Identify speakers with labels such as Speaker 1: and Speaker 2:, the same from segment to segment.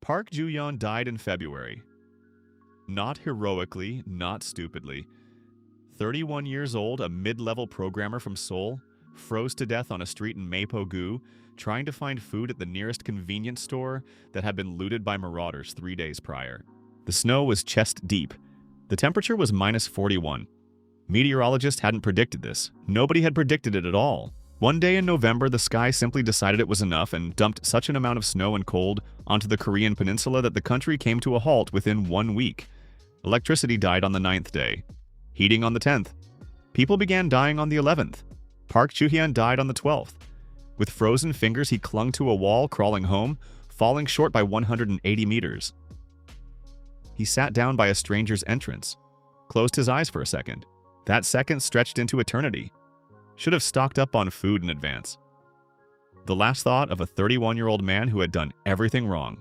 Speaker 1: Park Ju-yeon died in February. Not heroically, not stupidly. 31 years old, a mid-level programmer from Seoul, froze to death on a street in Mapo-gu, trying to find food at the nearest convenience store that had been looted by marauders 3 days prior. The snow was chest deep. The temperature was minus 41. Meteorologists hadn't predicted this. Nobody had predicted it at all. One day in November, the sky simply decided it was enough and dumped such an amount of snow and cold onto the Korean peninsula that the country came to a halt within 1 week. Electricity died on the 9th day. Heating on the 10th. People began dying on the 11th. Park Ju-hyun died on the 12th. With frozen fingers, he clung to a wall, crawling home, falling short by 180 meters. He sat down by a stranger's entrance, closed his eyes for a second. That second stretched into eternity. Should have stocked up on food in advance. The last thought of a 31-year-old man who had done everything wrong.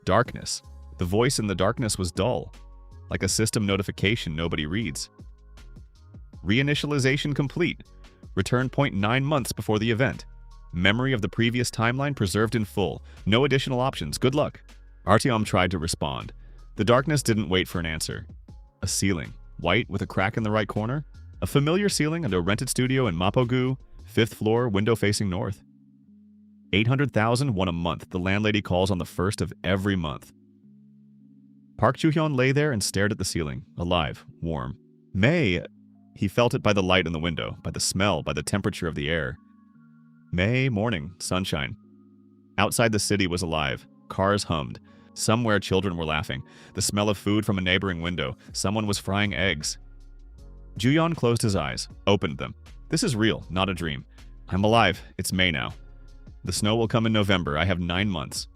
Speaker 1: Darkness. The voice in the darkness was dull, like a system notification nobody reads. Reinitialization complete. Return point 9 months before the event. Memory of the previous timeline preserved in full. No additional options. Good luck. Artyom tried to respond. The darkness didn't wait for an answer. A ceiling, white with a crack in the right corner. A familiar ceiling and a rented studio in Mapo-gu, 5th floor, window facing north. 800,000 won a month. The landlady calls on the 1st of every month. Park Ju-hyun lay there and stared at the ceiling, alive, warm. May. He felt it by the light in the window, by the smell, by the temperature of the air. May morning, sunshine. Outside the city was alive. Cars hummed. Somewhere children were laughing. The smell of food from a neighboring window. Someone was frying eggs. Ju-yeon closed his eyes, opened them. This is real, not a dream. I'm alive. It's May now. The snow will come in November. I have 9 months.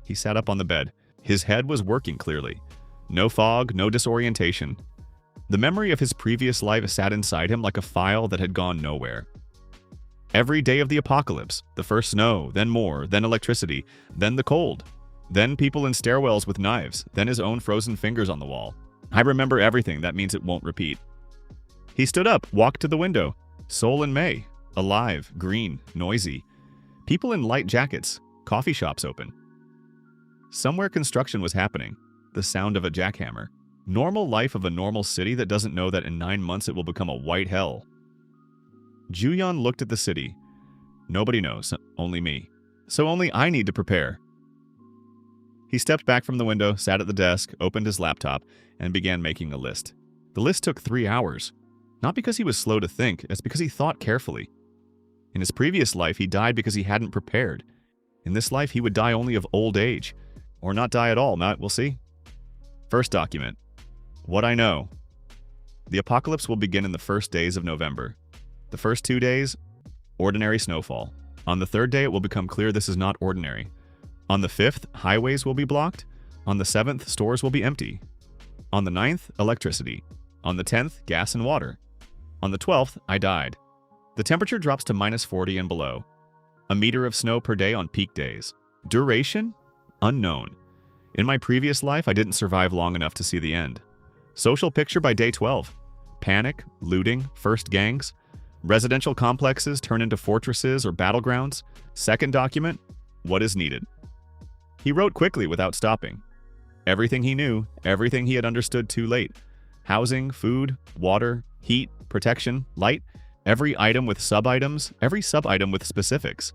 Speaker 1: He sat up on the bed. His head was working clearly. No fog, no disorientation. The memory of his previous life sat inside him like a file that had gone nowhere. Every day of the apocalypse, the first snow, then more, then electricity, then the cold, then people in stairwells with knives, then his own frozen fingers on the wall. I remember everything. That means it won't repeat. He stood up, walked to the window. Seoul in May. Alive, green, noisy. People in light jackets. Coffee shops open. Somewhere construction was happening. The sound of a jackhammer. Normal life of a normal city that doesn't know that in 9 months it will become a white hell. Ju-yeon looked at the city. Nobody knows, only me. So only I need to prepare. He stepped back from the window, sat at the desk, opened his laptop, and began making a list. The list took 3 hours. Not because he was slow to think, it's because he thought carefully. In his previous life, he died because he hadn't prepared. In this life, he would die only of old age. Or not die at all, we'll see. First document. What I know. The apocalypse will begin in the first days of November. The first 2 days, ordinary snowfall. On the 3rd day, it will become clear this is not ordinary. On the 5th, highways will be blocked. On the 7th, stores will be empty. On the 9th, electricity. On the 10th, gas and water. On the 12th, I died. The temperature drops to minus 40 and below. A meter of snow per day on peak days. Duration? Unknown. In my previous life, I didn't survive long enough to see the end. Social picture by day 12. Panic, looting, first gangs. Residential complexes turn into fortresses or battlegrounds. Second document, what is needed. He wrote quickly without stopping. Everything he knew, everything he had understood too late. Housing, food, water, heat, protection, light. Every item with sub-items, every sub-item with specifics.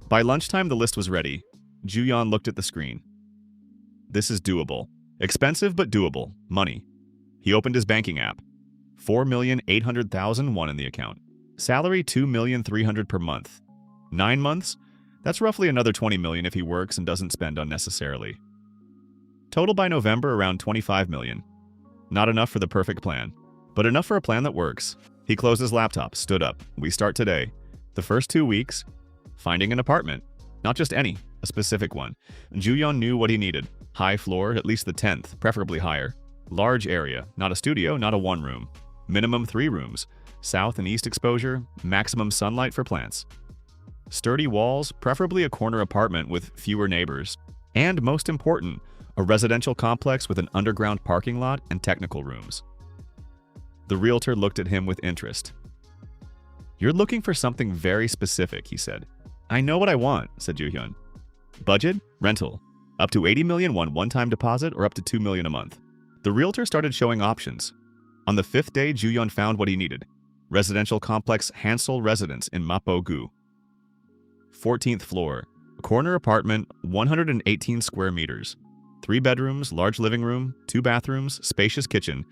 Speaker 1: By lunchtime, the list was ready. Ju-yeon looked at the screen. This is doable. Expensive but doable. Money. He opened his banking app. 4,800,000 won in the account. Salary 2,300,000 per month. 9 months? That's roughly another 20 million if he works and doesn't spend unnecessarily. Total by November around 25 million. Not enough for the perfect plan, but enough for a plan that works. He closed his laptop, stood up. We start today. The first 2 weeks, finding an apartment. Not just any, a specific one. Ju-yeon knew what he needed. High floor, at least the 10th, preferably higher. Large area, not a studio, not a 1-room. Minimum 3 rooms. South and east exposure, maximum sunlight for plants. Sturdy walls, preferably a corner apartment with fewer neighbors. And most important, a residential complex with an underground parking lot and technical rooms. The realtor looked at him with interest. You're looking for something very specific, he said. I know what I want, said Ju-hyun. Budget? Rental. Up to 80 million one-time deposit or up to 2 million a month. The realtor started showing options. On the 5th day, Ju-yeon found what he needed. Residential complex Hansel Residence in Mapo-gu. 14th floor. A corner apartment, 118 square meters. 3 bedrooms, large living room, 2 bathrooms, spacious kitchen.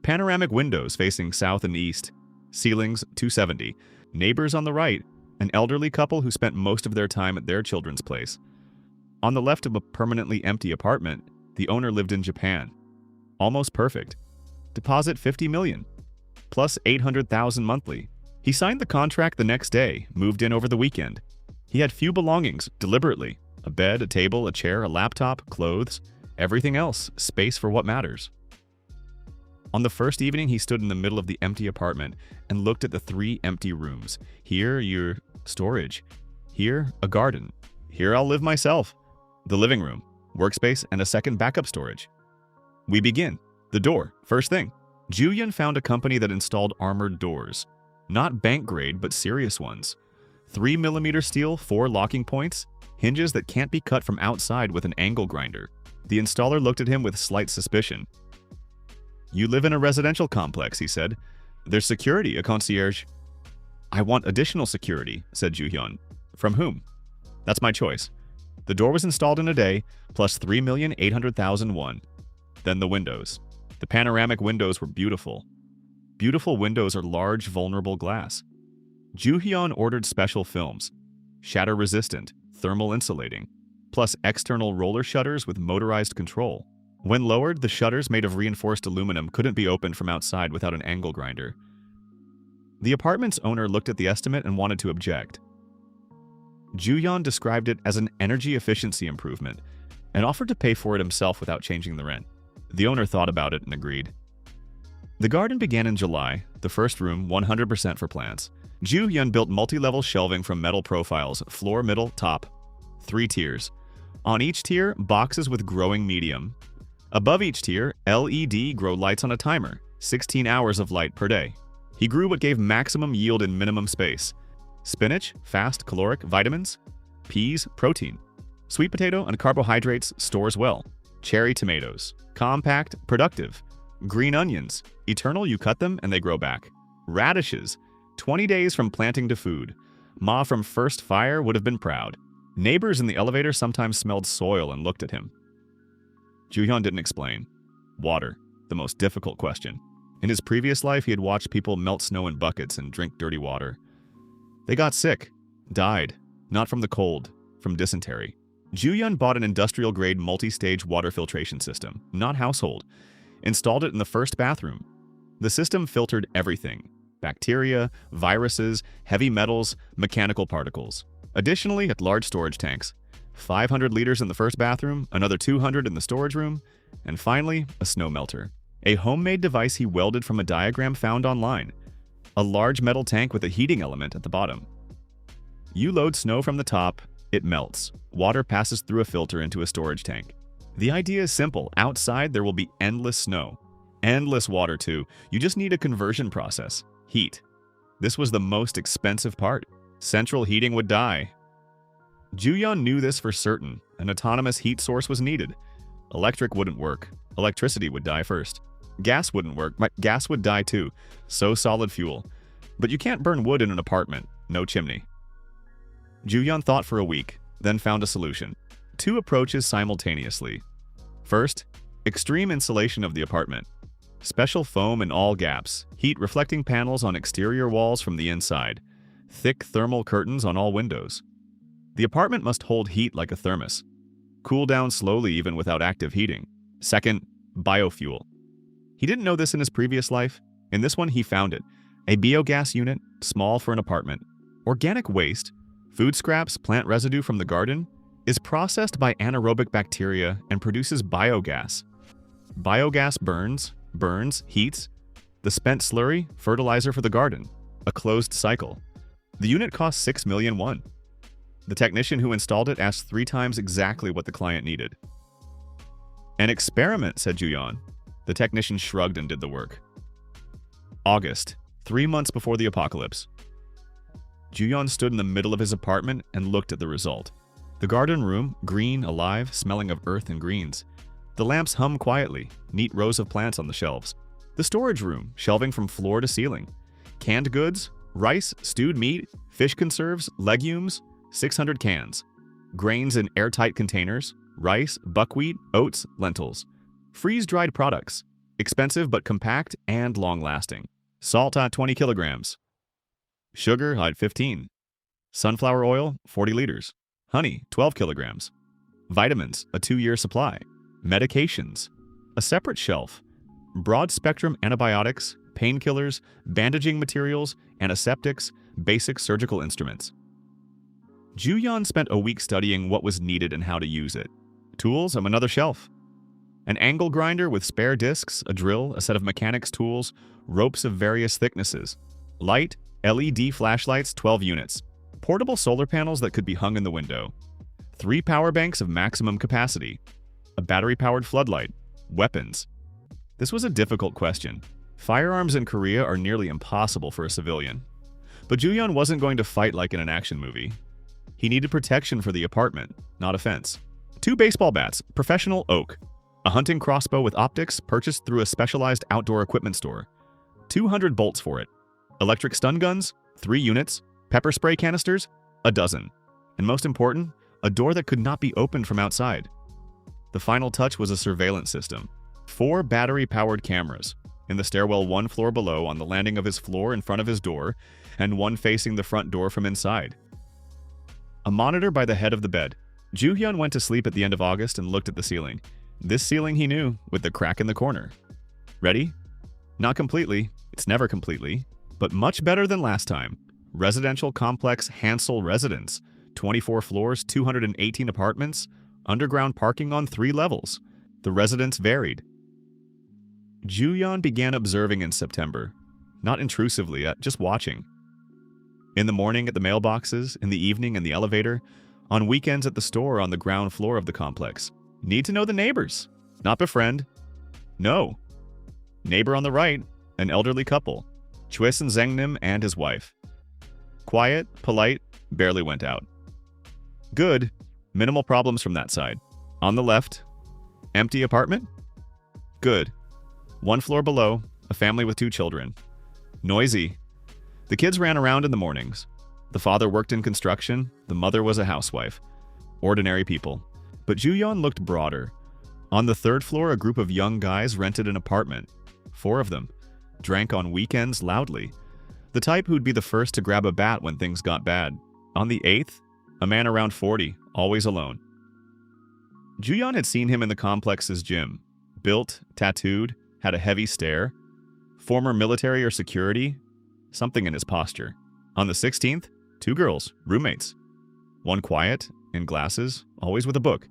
Speaker 1: Panoramic windows facing south and east. Ceilings, 270. Neighbors on the right. An elderly couple who spent most of their time at their children's place. On the left of a permanently empty apartment, the owner lived in Japan. Almost perfect. Deposit 50 million. Plus 800,000 monthly. He signed the contract the next day, moved in over the weekend. He had few belongings, deliberately. A bed, a table, a chair, a laptop, clothes. Everything else, space for what matters. On the first evening, he stood in the middle of the empty apartment and looked at the 3 empty rooms. Here, your storage. Here, a garden. Here, I'll live myself. The living room, workspace, and a second backup storage. We begin. The door, first thing. Ju-yeon found a company that installed armored doors. Not bank grade, but serious ones. 3mm steel, 4 locking points, hinges that can't be cut from outside with an angle grinder. The installer looked at him with slight suspicion. You live in a residential complex, he said. There's security, a concierge. I want additional security, said Ju-yeon. From whom? That's my choice. The door was installed in a day, plus 3,800,000 won. Then the windows. The panoramic windows were beautiful. Beautiful windows are large, vulnerable glass. Ju-yeon ordered special films, shatter-resistant, thermal insulating, plus external roller shutters with motorized control. When lowered, the shutters made of reinforced aluminum couldn't be opened from outside without an angle grinder. The apartment's owner looked at the estimate and wanted to object. Ju-yeon described it as an energy efficiency improvement and offered to pay for it himself without changing the rent. The owner thought about it and agreed. The garden began in July, the first room 100% for plants. Ju-yeon built multi-level shelving from metal profiles, floor, middle, top. 3 tiers. On each tier, boxes with growing medium. Above each tier, LED grow lights on a timer, 16 hours of light per day. He grew what gave maximum yield in minimum space. Spinach, fast caloric vitamins. Peas, protein. Sweet potato and carbohydrates stores well. Cherry tomatoes, compact, productive. Green onions, eternal, you cut them and they grow back. Radishes, 20 days from planting to food. Ma from first fire would have been proud. Neighbors in the elevator sometimes smelled soil and looked at him. Ju-yeon didn't explain. Water, the most difficult question. In his previous life, he had watched people melt snow in buckets and drink dirty water. They got sick, died, not from the cold, from dysentery. Ju-yeon bought an industrial-grade multi-stage water filtration system, not household, installed it in the first bathroom. The system filtered everything: bacteria, viruses, heavy metals, mechanical particles. Additionally, at large storage tanks, 500 liters in the first bathroom, another 200 in the storage room, and finally, a snow melter. A homemade device he welded from a diagram found online. A large metal tank with a heating element at the bottom. You load snow from the top, it melts. Water passes through a filter into a storage tank. The idea is simple. Outside, there will be endless snow. Endless water, too. You just need a conversion process. Heat. This was the most expensive part. Central heating would die. Ju-yeon knew this for certain. An autonomous heat source was needed. Electric wouldn't work. Electricity would die first. Gas wouldn't work. Gas would die too. So solid fuel. But you can't burn wood in an apartment. No chimney. Ju-yeon thought for a week, then found a solution. 2 approaches simultaneously. First, extreme insulation of the apartment. Special foam in all gaps. Heat reflecting panels on exterior walls from the inside. Thick thermal curtains on all windows. The apartment must hold heat like a thermos. Cool down slowly even without active heating. Second, biofuel. He didn't know this in his previous life. In this one, he found it. A biogas unit, small for an apartment. Organic waste, food scraps, plant residue from the garden, is processed by anaerobic bacteria and produces biogas. Biogas burns, heats. The spent slurry, fertilizer for the garden. A closed cycle. The unit cost 6 million won. The technician who installed it asked 3 times exactly what the client needed. An experiment, said Ju-yeon. The technician shrugged and did the work. August, 3 months before the apocalypse. Ju-yeon stood in the middle of his apartment and looked at the result. The garden room, green, alive, smelling of earth and greens. The lamps hum quietly, neat rows of plants on the shelves. The storage room, shelving from floor to ceiling. Canned goods, rice, stewed meat, fish conserves, legumes, 600 cans. Grains in airtight containers, rice, buckwheat, oats, lentils. Freeze-dried products, expensive but compact and long-lasting. Salt at 20 kilograms. Sugar at 15. Sunflower oil, 40 liters. Honey, 12 kilograms. Vitamins, a 2-year supply. Medications, a separate shelf. Broad-spectrum antibiotics, painkillers, bandaging materials, antiseptics, basic surgical instruments. Ju-yeon spent a week studying what was needed and how to use it. Tools on another shelf. An angle grinder with spare discs, a drill, a set of mechanics tools, ropes of various thicknesses. Light, LED flashlights, 12 units. Portable solar panels that could be hung in the window. 3 power banks of maximum capacity. A battery-powered floodlight. Weapons. This was a difficult question. Firearms in Korea are nearly impossible for a civilian. But Ju-yeon wasn't going to fight like in an action movie. He needed protection for the apartment, not a fence. 2 baseball bats, professional oak. A hunting crossbow with optics purchased through a specialized outdoor equipment store. 200 bolts for it. Electric stun guns, 3 units. Pepper spray canisters, a dozen. And most important, a door that could not be opened from outside. The final touch was a surveillance system. 4 battery-powered cameras, in the stairwell 1 floor below on the landing of his floor in front of his door, and 1 facing the front door from inside. A monitor by the head of the bed. Ju-yeon went to sleep at the end of August and looked at the ceiling. This ceiling he knew, with the crack in the corner. Ready? Not completely, it's never completely, but much better than last time. Residential complex Hansel residence. 24 floors, 218 apartments, underground parking on 3 levels. The residence varied. Ju-yeon began observing in September, not intrusively, just watching. In the morning at the mailboxes, in the evening in the elevator, on weekends at the store on the ground floor of the complex. Need to know the neighbors, not befriend. No. Neighbor on the right, an elderly couple, Choi-sun Zengnim and his wife. Quiet, polite, barely went out. Good, minimal problems from that side. On the left, empty apartment? Good. 1 floor below, a family with 2 children. Noisy. The kids ran around in the mornings. The father worked in construction, the mother was a housewife. Ordinary people. But Ju-yeon looked broader. On the 3rd floor, a group of young guys rented an apartment. 4 of them. Drank on weekends loudly. The type who'd be the first to grab a bat when things got bad. On the 8th, a man around 40, always alone. Ju-yeon had seen him in the complex's gym. Built, tattooed, had a heavy stare. Former military or security, something in his posture. On the 16th, 2 girls, roommates. One quiet, in glasses, always with a book.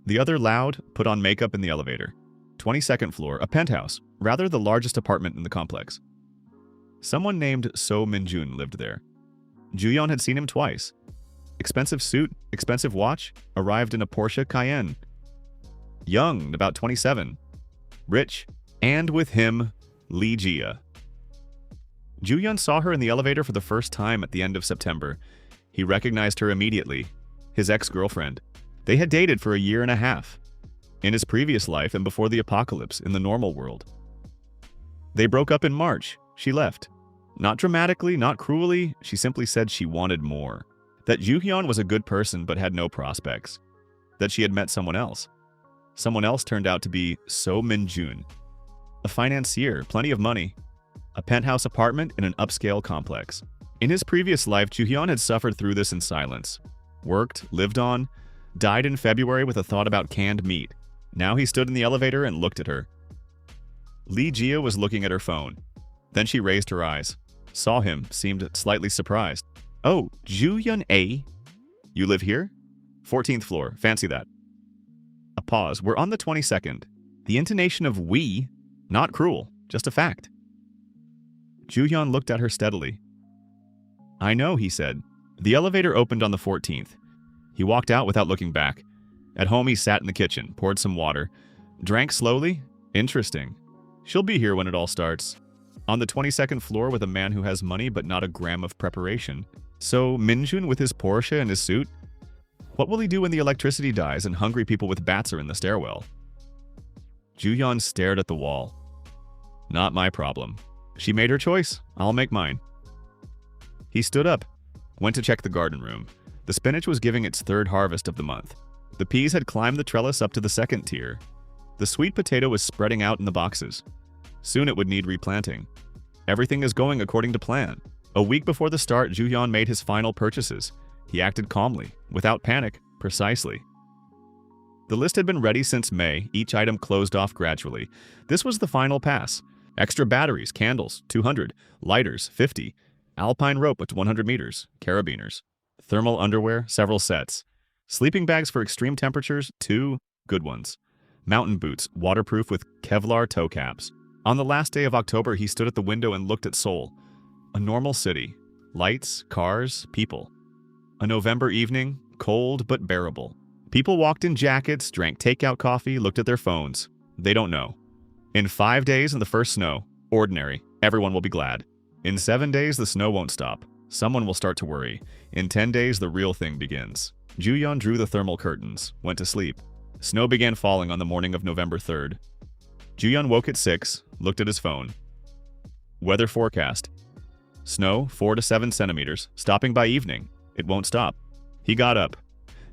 Speaker 1: The other loud, put on makeup in the elevator. 22nd floor, a penthouse, rather the largest apartment in the complex. Someone named So Min-jun lived there. Ju-yeon had seen him twice. Expensive suit, expensive watch, arrived in a Porsche Cayenne. Young, about 27. Rich, and with him, Lee Jia. Ju-yeon saw her in the elevator for the first time at the end of September. He recognized her immediately, his ex-girlfriend. They had dated for a year and a half, in his previous life and before the apocalypse, in the normal world. They broke up in March. She left. Not dramatically, not cruelly, she simply said she wanted more. That Ju-yeon was a good person but had no prospects. That she had met someone else. Someone else turned out to be So Min-jun. A financier, plenty of money. A penthouse apartment in an upscale complex. In his previous life, Ju-yeon had suffered through this in silence. Worked, lived on, died in February with a thought about canned meat. Now he stood in the elevator and looked at her. Lee Jia was looking at her phone. Then she raised her eyes. Saw him, seemed slightly surprised. Oh, Ju-yeon A? You live here? 14th floor, fancy that. A pause. We're on the 22nd. The intonation of we, not cruel, just a fact. Ju-yeon looked at her steadily. I know, he said. The elevator opened on the 14th. He walked out without looking back. At home, he sat in the kitchen, poured some water. Drank slowly? Interesting. She'll be here when it all starts. On the 22nd floor with a man who has money but not a gram of preparation. So Min-jun with his Porsche and his suit? What will he do when the electricity dies and hungry people with bats are in the stairwell? Ju-yeon stared at the wall. Not my problem. She made her choice. I'll make mine. He stood up, went to check the garden room. The spinach was giving its third harvest of the month. The peas had climbed the trellis up to the second tier. The sweet potato was spreading out in the boxes. Soon it would need replanting. Everything is going according to plan. A week before the start, Ju-yeon made his final purchases. He acted calmly, without panic, precisely. The list had been ready since May, each item closed off gradually. This was the final pass. Extra batteries, candles, 200, lighters, 50, alpine rope at 100 meters, carabiners, thermal underwear, several sets, sleeping bags for extreme temperatures, 2 good ones, mountain boots, waterproof with Kevlar toe caps. On the last day of October, he stood at the window and looked at Seoul. A normal city. Lights, cars, people. A November evening, cold but bearable. People walked in jackets, drank takeout coffee, looked at their phones. They don't know. In 5 days and the first snow, ordinary, everyone will be glad. In 7 days, the snow won't stop. Someone will start to worry. In 10 days, the real thing begins. Ju-yeon drew the thermal curtains, went to sleep. Snow began falling on the morning of November 3rd. Ju-yeon woke at 6, looked at his phone. Weather forecast. Snow 4 to 7 centimeters, stopping by evening. It won't stop. He got up.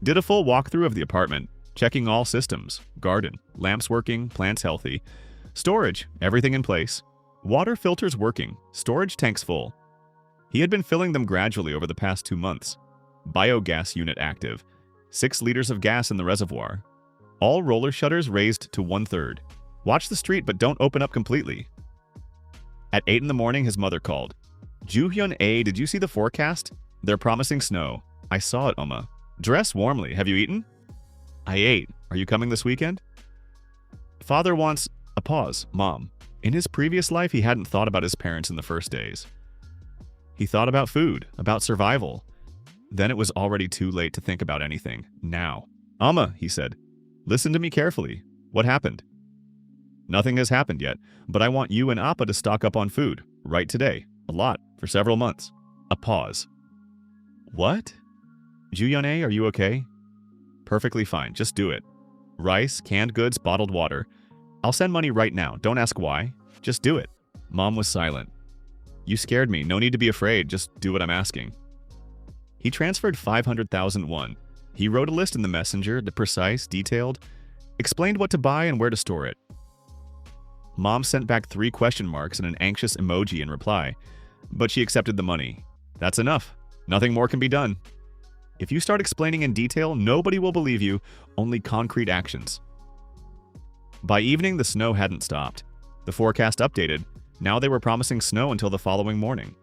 Speaker 1: Did a full walkthrough of the apartment, checking all systems. Garden, lamps working, plants healthy. Storage, everything in place. Water filters working, storage tanks full. He had been filling them gradually over the past 2 months. Biogas unit active. 6 liters of gas in the reservoir. All roller shutters raised to 1/3. Watch the street, but don't open up completely. At 8 in the morning, his mother called. Ju-yeon, did you see the forecast? They're promising snow. I saw it, Oma. Dress warmly. Have you eaten? I ate. Are you coming this weekend? Father wants a pause, Mom. In his previous life, he hadn't thought about his parents in the first days. He thought about food, about survival. Then it was already too late to think about anything. Now. Amma, he said, listen to me carefully. What happened? Nothing has happened yet, but I want you and Appa to stock up on food, right today. A lot, for several months. A pause. What? Ju-yeon, are you okay? Perfectly fine, just do it. Rice, canned goods, bottled water. I'll send money right now, don't ask why. Just do it. Mom was silent. You scared me, no need to be afraid, just do what I'm asking. He transferred 500,000 won. He wrote a list in the messenger, the precise, detailed, explained what to buy and where to store it. Mom sent back 3 question marks and an anxious emoji in reply, but she accepted the money. That's enough. Nothing more can be done. If you start explaining in detail, nobody will believe you, only concrete actions. By evening, the snow hadn't stopped. The forecast updated. Now they were promising snow until the following morning.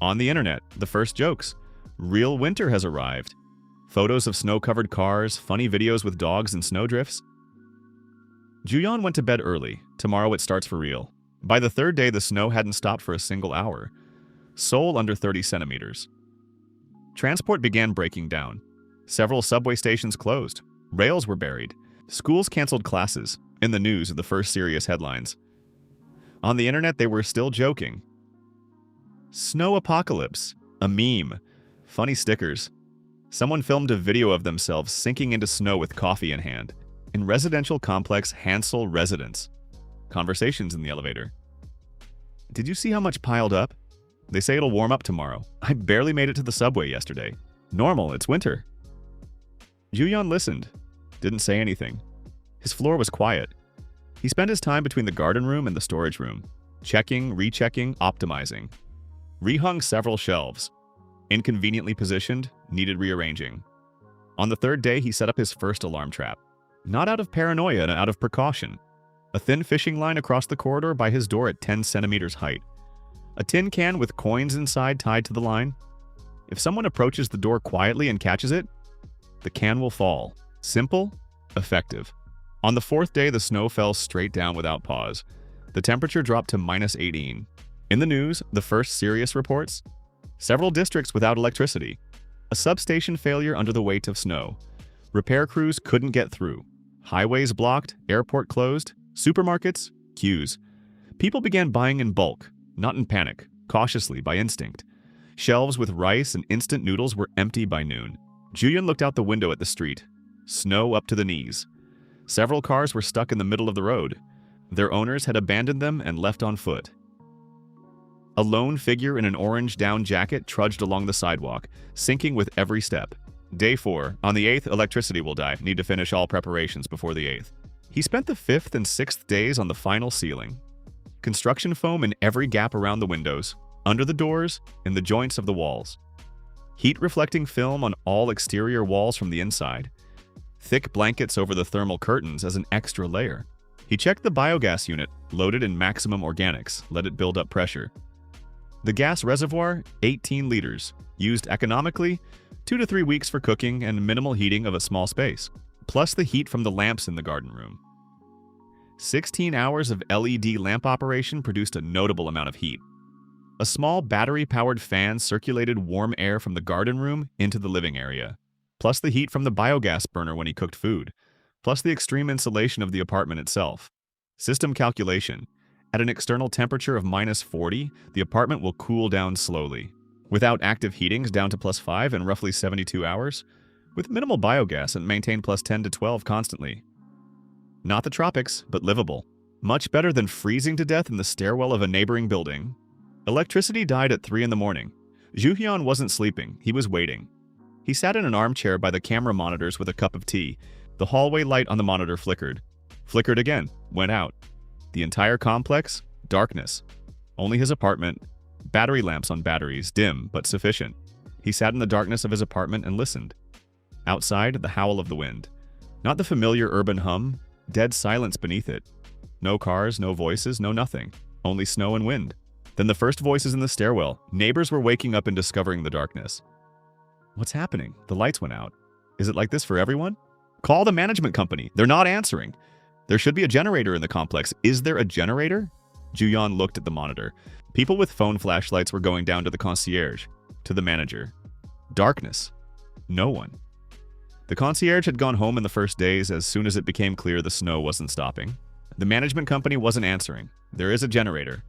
Speaker 1: On the internet, the first jokes. Real winter has arrived. Photos of snow-covered cars, funny videos with dogs and snowdrifts. Ju-yeon went to bed early. Tomorrow it starts for real. By the 3rd day, the snow hadn't stopped for a single hour. Seoul under 30 centimeters. Transport began breaking down. Several subway stations closed. Rails were buried. Schools canceled classes. In the news, the first serious headlines. On the internet, they were still joking. Snow apocalypse. A meme. Funny stickers. Someone filmed a video of themselves sinking into snow with coffee in hand. In residential complex Hansel residence. Conversations in the elevator. Did you see how much piled up? They say it'll warm up tomorrow. I barely made it to the subway yesterday. Normal, it's winter. Ju-yeon listened. Didn't say anything. His floor was quiet. He spent his time between the garden room and the storage room. Checking, rechecking, optimizing. Rehung several shelves. Inconveniently positioned, needed rearranging. On the 3rd day, he set up his first alarm trap. Not out of paranoia and out of precaution. A thin fishing line across the corridor by his door at 10 centimeters height. A tin can with coins inside tied to the line. If someone approaches the door quietly and catches it, the can will fall. Simple, effective. On the 4th day, the snow fell straight down without pause. The temperature dropped to -18. In the news, the first serious reports. Several districts without electricity. A substation failure under the weight of snow. Repair crews couldn't get through. Highways blocked, airport closed, supermarkets, queues. People began buying in bulk, not in panic, cautiously by instinct. Shelves with rice and instant noodles were empty by noon. Juhyun looked out the window at the street. Snow up to the knees. Several cars were stuck in the middle of the road. Their owners had abandoned them and left on foot. A lone figure in an orange down jacket trudged along the sidewalk, sinking with every step. Day 4. On the 8th, electricity will die. Need to finish all preparations before the 8th. He spent the 5th and 6th days on the final ceiling. Construction foam in every gap around the windows, under the doors, in the joints of the walls. Heat-reflecting film on all exterior walls from the inside. Thick blankets over the thermal curtains as an extra layer. He checked the biogas unit, loaded in maximum organics, let it build up pressure. The gas reservoir, 18 liters, used economically, 2 to 3 weeks for cooking and minimal heating of a small space, plus the heat from the lamps in the garden room. 16 hours of LED lamp operation produced a notable amount of heat. A small battery-powered fan circulated warm air from the garden room into the living area, plus the heat from the biogas burner when he cooked food, plus the extreme insulation of the apartment itself. System calculation. At an external temperature of -40, the apartment will cool down slowly. Without active heatings, down to +5 in roughly 72 hours. With minimal biogas, and maintain +10 to 12 constantly. Not the tropics, but livable. Much better than freezing to death in the stairwell of a neighboring building. Electricity died at 3 in the morning. Juhyun wasn't sleeping, he was waiting. He sat in an armchair by the camera monitors with a cup of tea. The hallway light on the monitor flickered. Flickered again, went out. The entire complex, darkness. Only his apartment, battery lamps on batteries, dim but sufficient. He sat in the darkness of his apartment and listened. Outside, the howl of the wind. Not the familiar urban hum, dead silence beneath it. No cars, no voices, no nothing. Only snow and wind. Then the first voices in the stairwell. Neighbors were waking up and discovering the darkness. What's happening? The lights went out. Is it like this for everyone? Call the management company. They're not answering. There should be a generator in the complex. Is there a generator? Juhyun looked at the monitor. People with phone flashlights were going down to the concierge, to the manager. Darkness. No one. The concierge had gone home in the first days as soon as it became clear the snow wasn't stopping. The management company wasn't answering. There is a generator,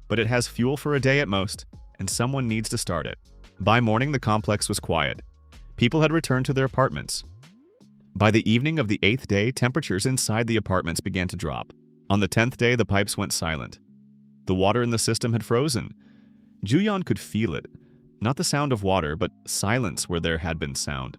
Speaker 1: but it has fuel for a day at most, and someone needs to start it. By morning, the complex was quiet. People had returned to their apartments. By the evening of the 8th day, temperatures inside the apartments began to drop. On the 10th day, the pipes went silent. The water in the system had frozen. Juhyun could feel it. Not the sound of water, but silence where there had been sound.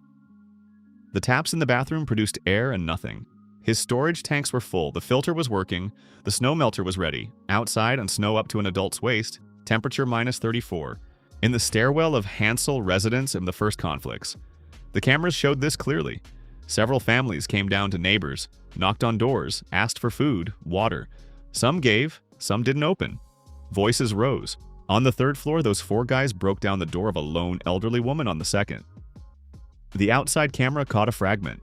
Speaker 1: The taps in the bathroom produced air and nothing. His storage tanks were full, the filter was working, the snow melter was ready. Outside, on snow up to an adult's waist, temperature -34. In the stairwell of Hansel residence in the first conflicts. The cameras showed this clearly. Several families came down to neighbors, knocked on doors, asked for food, water. Some gave, some didn't open. Voices rose. On the 3rd floor, those 4 guys broke down the door of a lone elderly woman on the 2nd. The outside camera caught a fragment.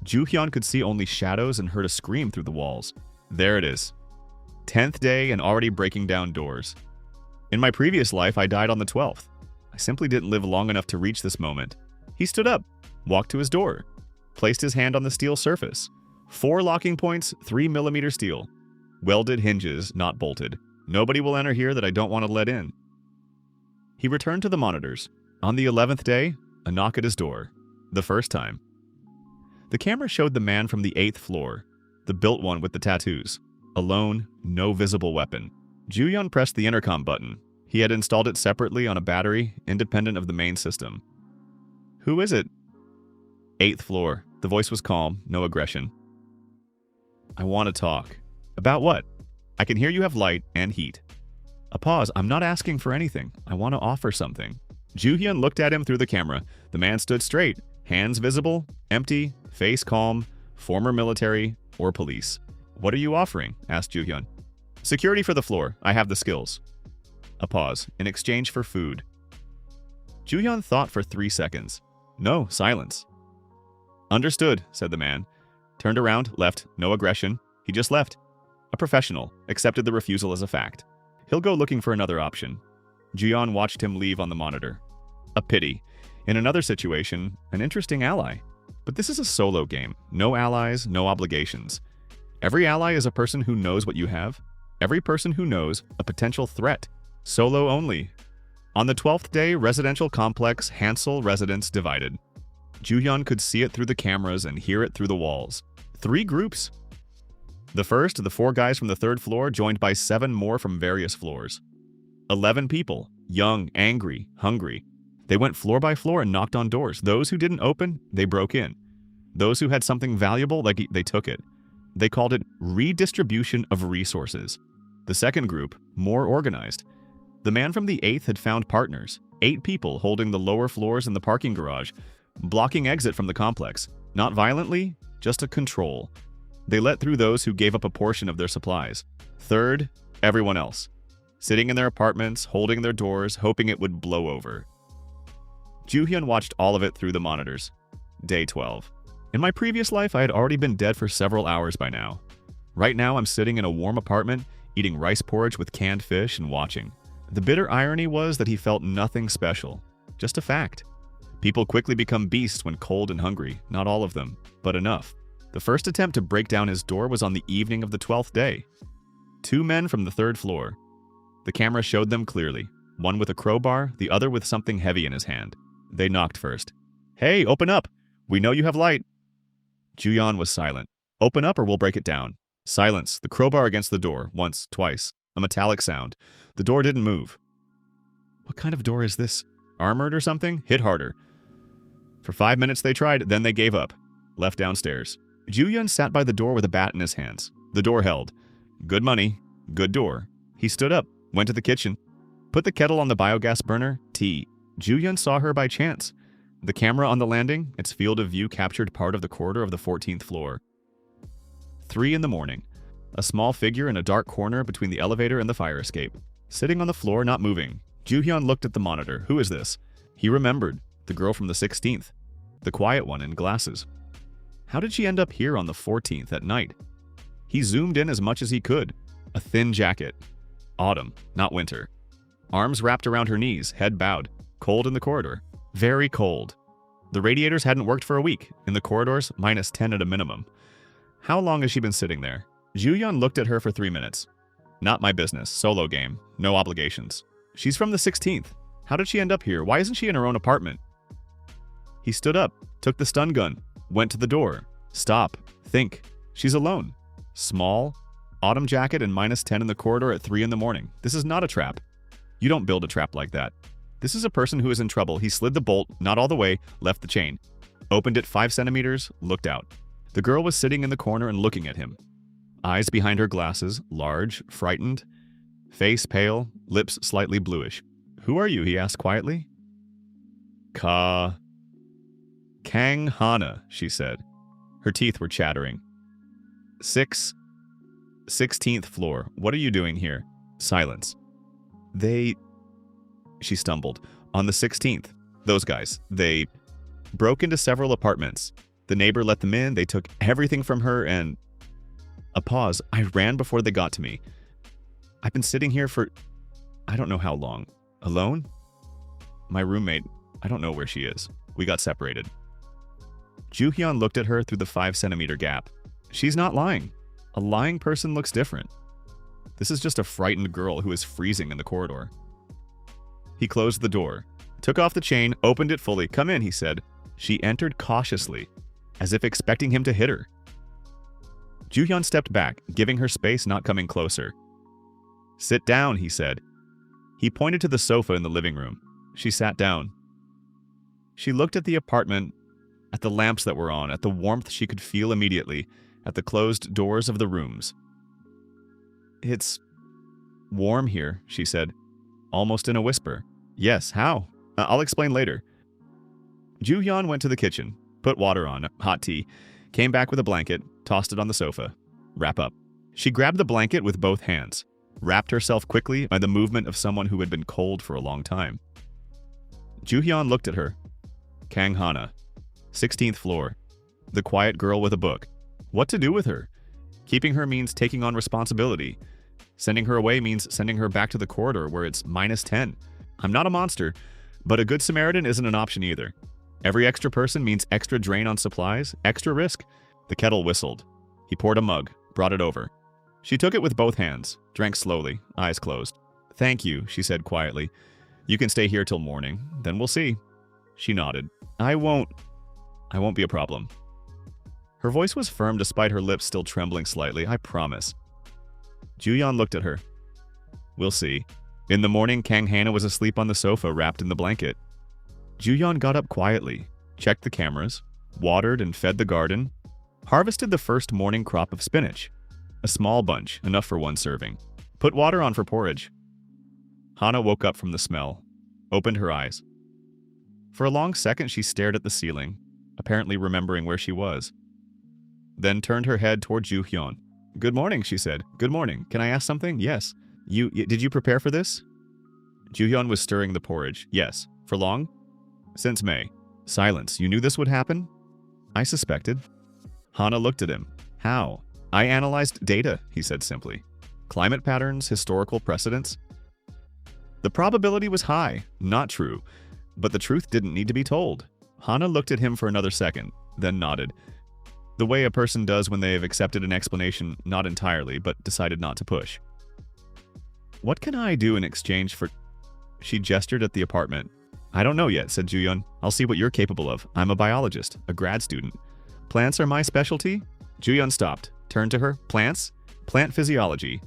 Speaker 1: Juhyun could see only shadows and heard a scream through the walls. There it is. 10th day and already breaking down doors. In my previous life, I died on the 12th. I simply didn't live long enough to reach this moment. He stood up, walked to his door, placed his hand on the steel surface. 4 locking points, 3mm steel. Welded hinges, not bolted. Nobody will enter here that I don't want to let in. He returned to the monitors. On the 11th day, a knock at his door. The first time. The camera showed the man from the 8th floor, the built one with the tattoos. Alone, no visible weapon. Juhyun pressed the intercom button. He had installed it separately on a battery, independent of the main system. Who is it? 8th floor. The voice was calm, no aggression. I want to talk. About what? I can hear you have light and heat. A pause. I'm not asking for anything. I want to offer something. Juhyun looked at him through the camera. The man stood straight, hands visible, empty, face calm, former military or police. What are you offering? Asked Juhyun. Security for the floor. I have the skills. A pause. In exchange for food. Juhyun thought for 3 seconds. No, silence. Understood, said the man. Turned around, left, no aggression. He just left. A professional, accepted the refusal as a fact. He'll go looking for another option. Juhyun watched him leave on the monitor. A pity. In another situation, an interesting ally. But this is a solo game. No allies, no obligations. Every ally is a person who knows what you have. Every person who knows a potential threat. Solo only. On the 12th day, residential complex Hansel residence divided. Ju-hyun could see it through the cameras and hear it through the walls. 3 groups. The first, the 4 guys from the 3rd floor, joined by 7 more from various floors. 11 people, young, angry, hungry. They went floor by floor and knocked on doors. Those who didn't open, they broke in. Those who had something valuable, they took it. They called it redistribution of resources. The second group, more organized. The man from the 8th had found partners, 8 people holding the lower floors in the parking garage, blocking exit from the complex. Not violently, just a control. They let through those who gave up a portion of their supplies. Third, everyone else. Sitting in their apartments, holding their doors, hoping it would blow over. Ju-hyun watched all of it through the monitors. Day 12. In my previous life, I had already been dead for several hours by now. Right now, I'm sitting in a warm apartment, eating rice porridge with canned fish and watching. The bitter irony was that he felt nothing special. Just a fact. People quickly become beasts when cold and hungry. Not all of them, but enough. The first attempt to break down his door was on the evening of the 12th day. 2 men from the 3rd floor. The camera showed them clearly. One with a crowbar, the other with something heavy in his hand. They knocked first. "Hey, open up! We know you have light." Ju-hyun was silent. "Open up or we'll break it down." Silence. The crowbar against the door. Once, twice. A metallic sound. The door didn't move. What kind of door is this? Armored or something? Hit harder. For 5 minutes they tried, then they gave up. Left downstairs. Ju-hyun sat by the door with a bat in his hands. The door held. Good money. Good door. He stood up, went to the kitchen. Put the kettle on the biogas burner. Tea. Ju-hyun saw her by chance. The camera on the landing, its field of view captured part of the corridor of the 14th floor. 3 in the morning. A small figure in a dark corner between the elevator and the fire escape. Sitting on the floor, not moving. Ju-hyun looked at the monitor. Who is this? He remembered. The girl from the 16th. The quiet one in glasses. How did she end up here on the 14th at night? He zoomed in as much as he could. A thin jacket. Autumn, not winter. Arms wrapped around her knees, head bowed. Cold in the corridor. Very cold. The radiators hadn't worked for a week. In the corridors, -10 at a minimum. How long has she been sitting there? Ju-hyun looked at her for 3 minutes. Not my business. Solo game. No obligations. She's from the 16th. How did she end up here? Why isn't she in her own apartment? He stood up, took the stun gun, went to the door. Stop. Think. She's alone. Small. Autumn jacket and -10 in the corridor at 3 in the morning. This is not a trap. You don't build a trap like that. This is a person who is in trouble. He slid the bolt, not all the way, left the chain. Opened it 5 centimeters, looked out. The girl was sitting in the corner and looking at him. Eyes behind her glasses, large, frightened. Face pale, lips slightly bluish. Who are you? He asked quietly. Kang Hana, she said. Her teeth were chattering. 16th floor. What are you doing here? Silence. She stumbled. On the 16th. Those guys. They broke into several apartments. The neighbor let them in. They took everything from her and... A pause. I ran before they got to me. I've been sitting here for... I don't know how long. Alone? My roommate, I don't know where she is. We got separated. Ju-hyun looked at her through the 5-centimeter gap. She's not lying. A lying person looks different. This is just a frightened girl who is freezing in the corridor. He closed the door, took off the chain, opened it fully. Come in, he said. She entered cautiously, as if expecting him to hit her. Ju-hyun stepped back, giving her space, not coming closer. Sit down, he said. He pointed to the sofa in the living room. She sat down. She looked at the apartment, at the lamps that were on, at the warmth she could feel immediately, at the closed doors of the rooms. It's warm here, she said, almost in a whisper. Yes, how? I'll explain later. Ju-hyun went to the kitchen, put water on, hot tea, came back with a blanket, tossed it on the sofa. Wrap up. She grabbed the blanket with both hands, wrapped herself quickly by the movement of someone who had been cold for a long time. Ju-hyun looked at her. Kang Hana. 16th floor. The quiet girl with a book. What to do with her? Keeping her means taking on responsibility. Sending her away means sending her back to the corridor where it's -10. I'm not a monster, but a good Samaritan isn't an option either. Every extra person means extra drain on supplies, extra risk. The kettle whistled. He poured a mug, brought it over. She took it with both hands, drank slowly, eyes closed. Thank you, she said quietly. You can stay here till morning, then we'll see. She nodded. I won't. I won't be a problem. Her voice was firm despite her lips still trembling slightly. I promise. Juyeon looked at her. We'll see. In the morning, Kang Hana was asleep on the sofa wrapped in the blanket. Juyeon got up quietly, checked the cameras, watered and fed the garden, harvested the first morning crop of spinach. A small bunch, enough for one serving. Put water on for porridge. Hana woke up from the smell, opened her eyes. For a long second, she stared at the ceiling, apparently remembering where she was. Then turned her head toward Juhyun. Good morning, she said. Good morning. Can I ask something? Yes. Did you prepare for this? Juhyun was stirring the porridge. Yes. For long? Since May. Silence. You knew this would happen? I suspected. Hana looked at him. How? I analyzed data, he said simply. Climate patterns, historical precedents. The probability was high, not true, but the truth didn't need to be told. Hana looked at him for another second, then nodded. The way a person does when they have accepted an explanation, not entirely, but decided not to push. What can I do in exchange for... She gestured at the apartment. I don't know yet, said Juyeon. I'll see what you're capable of. I'm a biologist, a grad student. Plants are my specialty? Juyeon stopped, turned to her. Plants? Plant physiology.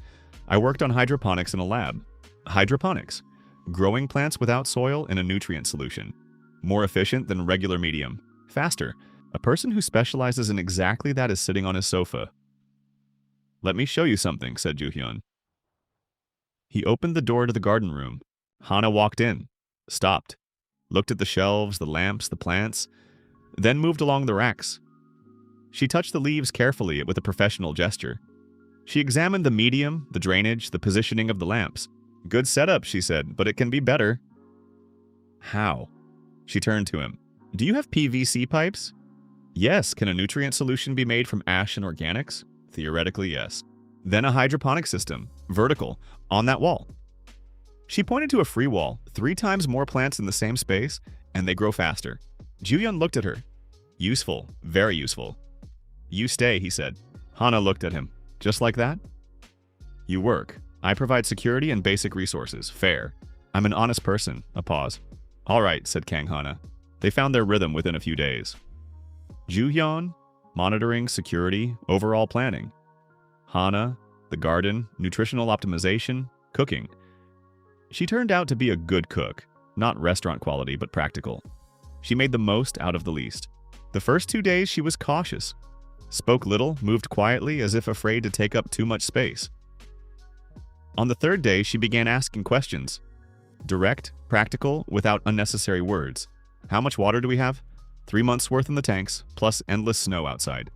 Speaker 1: I worked on hydroponics in a lab. Hydroponics. Growing plants without soil in a nutrient solution. More efficient than regular medium. Faster. A person who specializes in exactly that is sitting on his sofa. Let me show you something, said Juhyun. He opened the door to the garden room. Hana walked in, stopped, looked at the shelves, the lamps, the plants, then moved along the racks. She touched the leaves carefully with a professional gesture. She examined the medium, the drainage, the positioning of the lamps. Good setup, she said, but it can be better. How? She turned to him. Do you have PVC pipes? Yes. Can a nutrient solution be made from ash and organics? Theoretically, yes. Then a hydroponic system, vertical, on that wall. She pointed to a free wall, 3 times more plants in the same space, and they grow faster. Juyeon looked at her. Useful, very useful. You stay, he said. Hana looked at him. Just like that? You work. I provide security and basic resources. Fair. I'm an honest person. A pause. All right, said Kang Hana. They found their rhythm within a few days. Juhyun, monitoring, security, overall planning. Hana, the garden, nutritional optimization, cooking. She turned out to be a good cook, not restaurant quality, but practical. She made the most out of the least. The first 2 days she was cautious. Spoke little, moved quietly as if afraid to take up too much space. On the 3rd day, she began asking questions. Direct, practical, without unnecessary words. How much water do we have? 3 months' worth in the tanks, plus endless snow outside.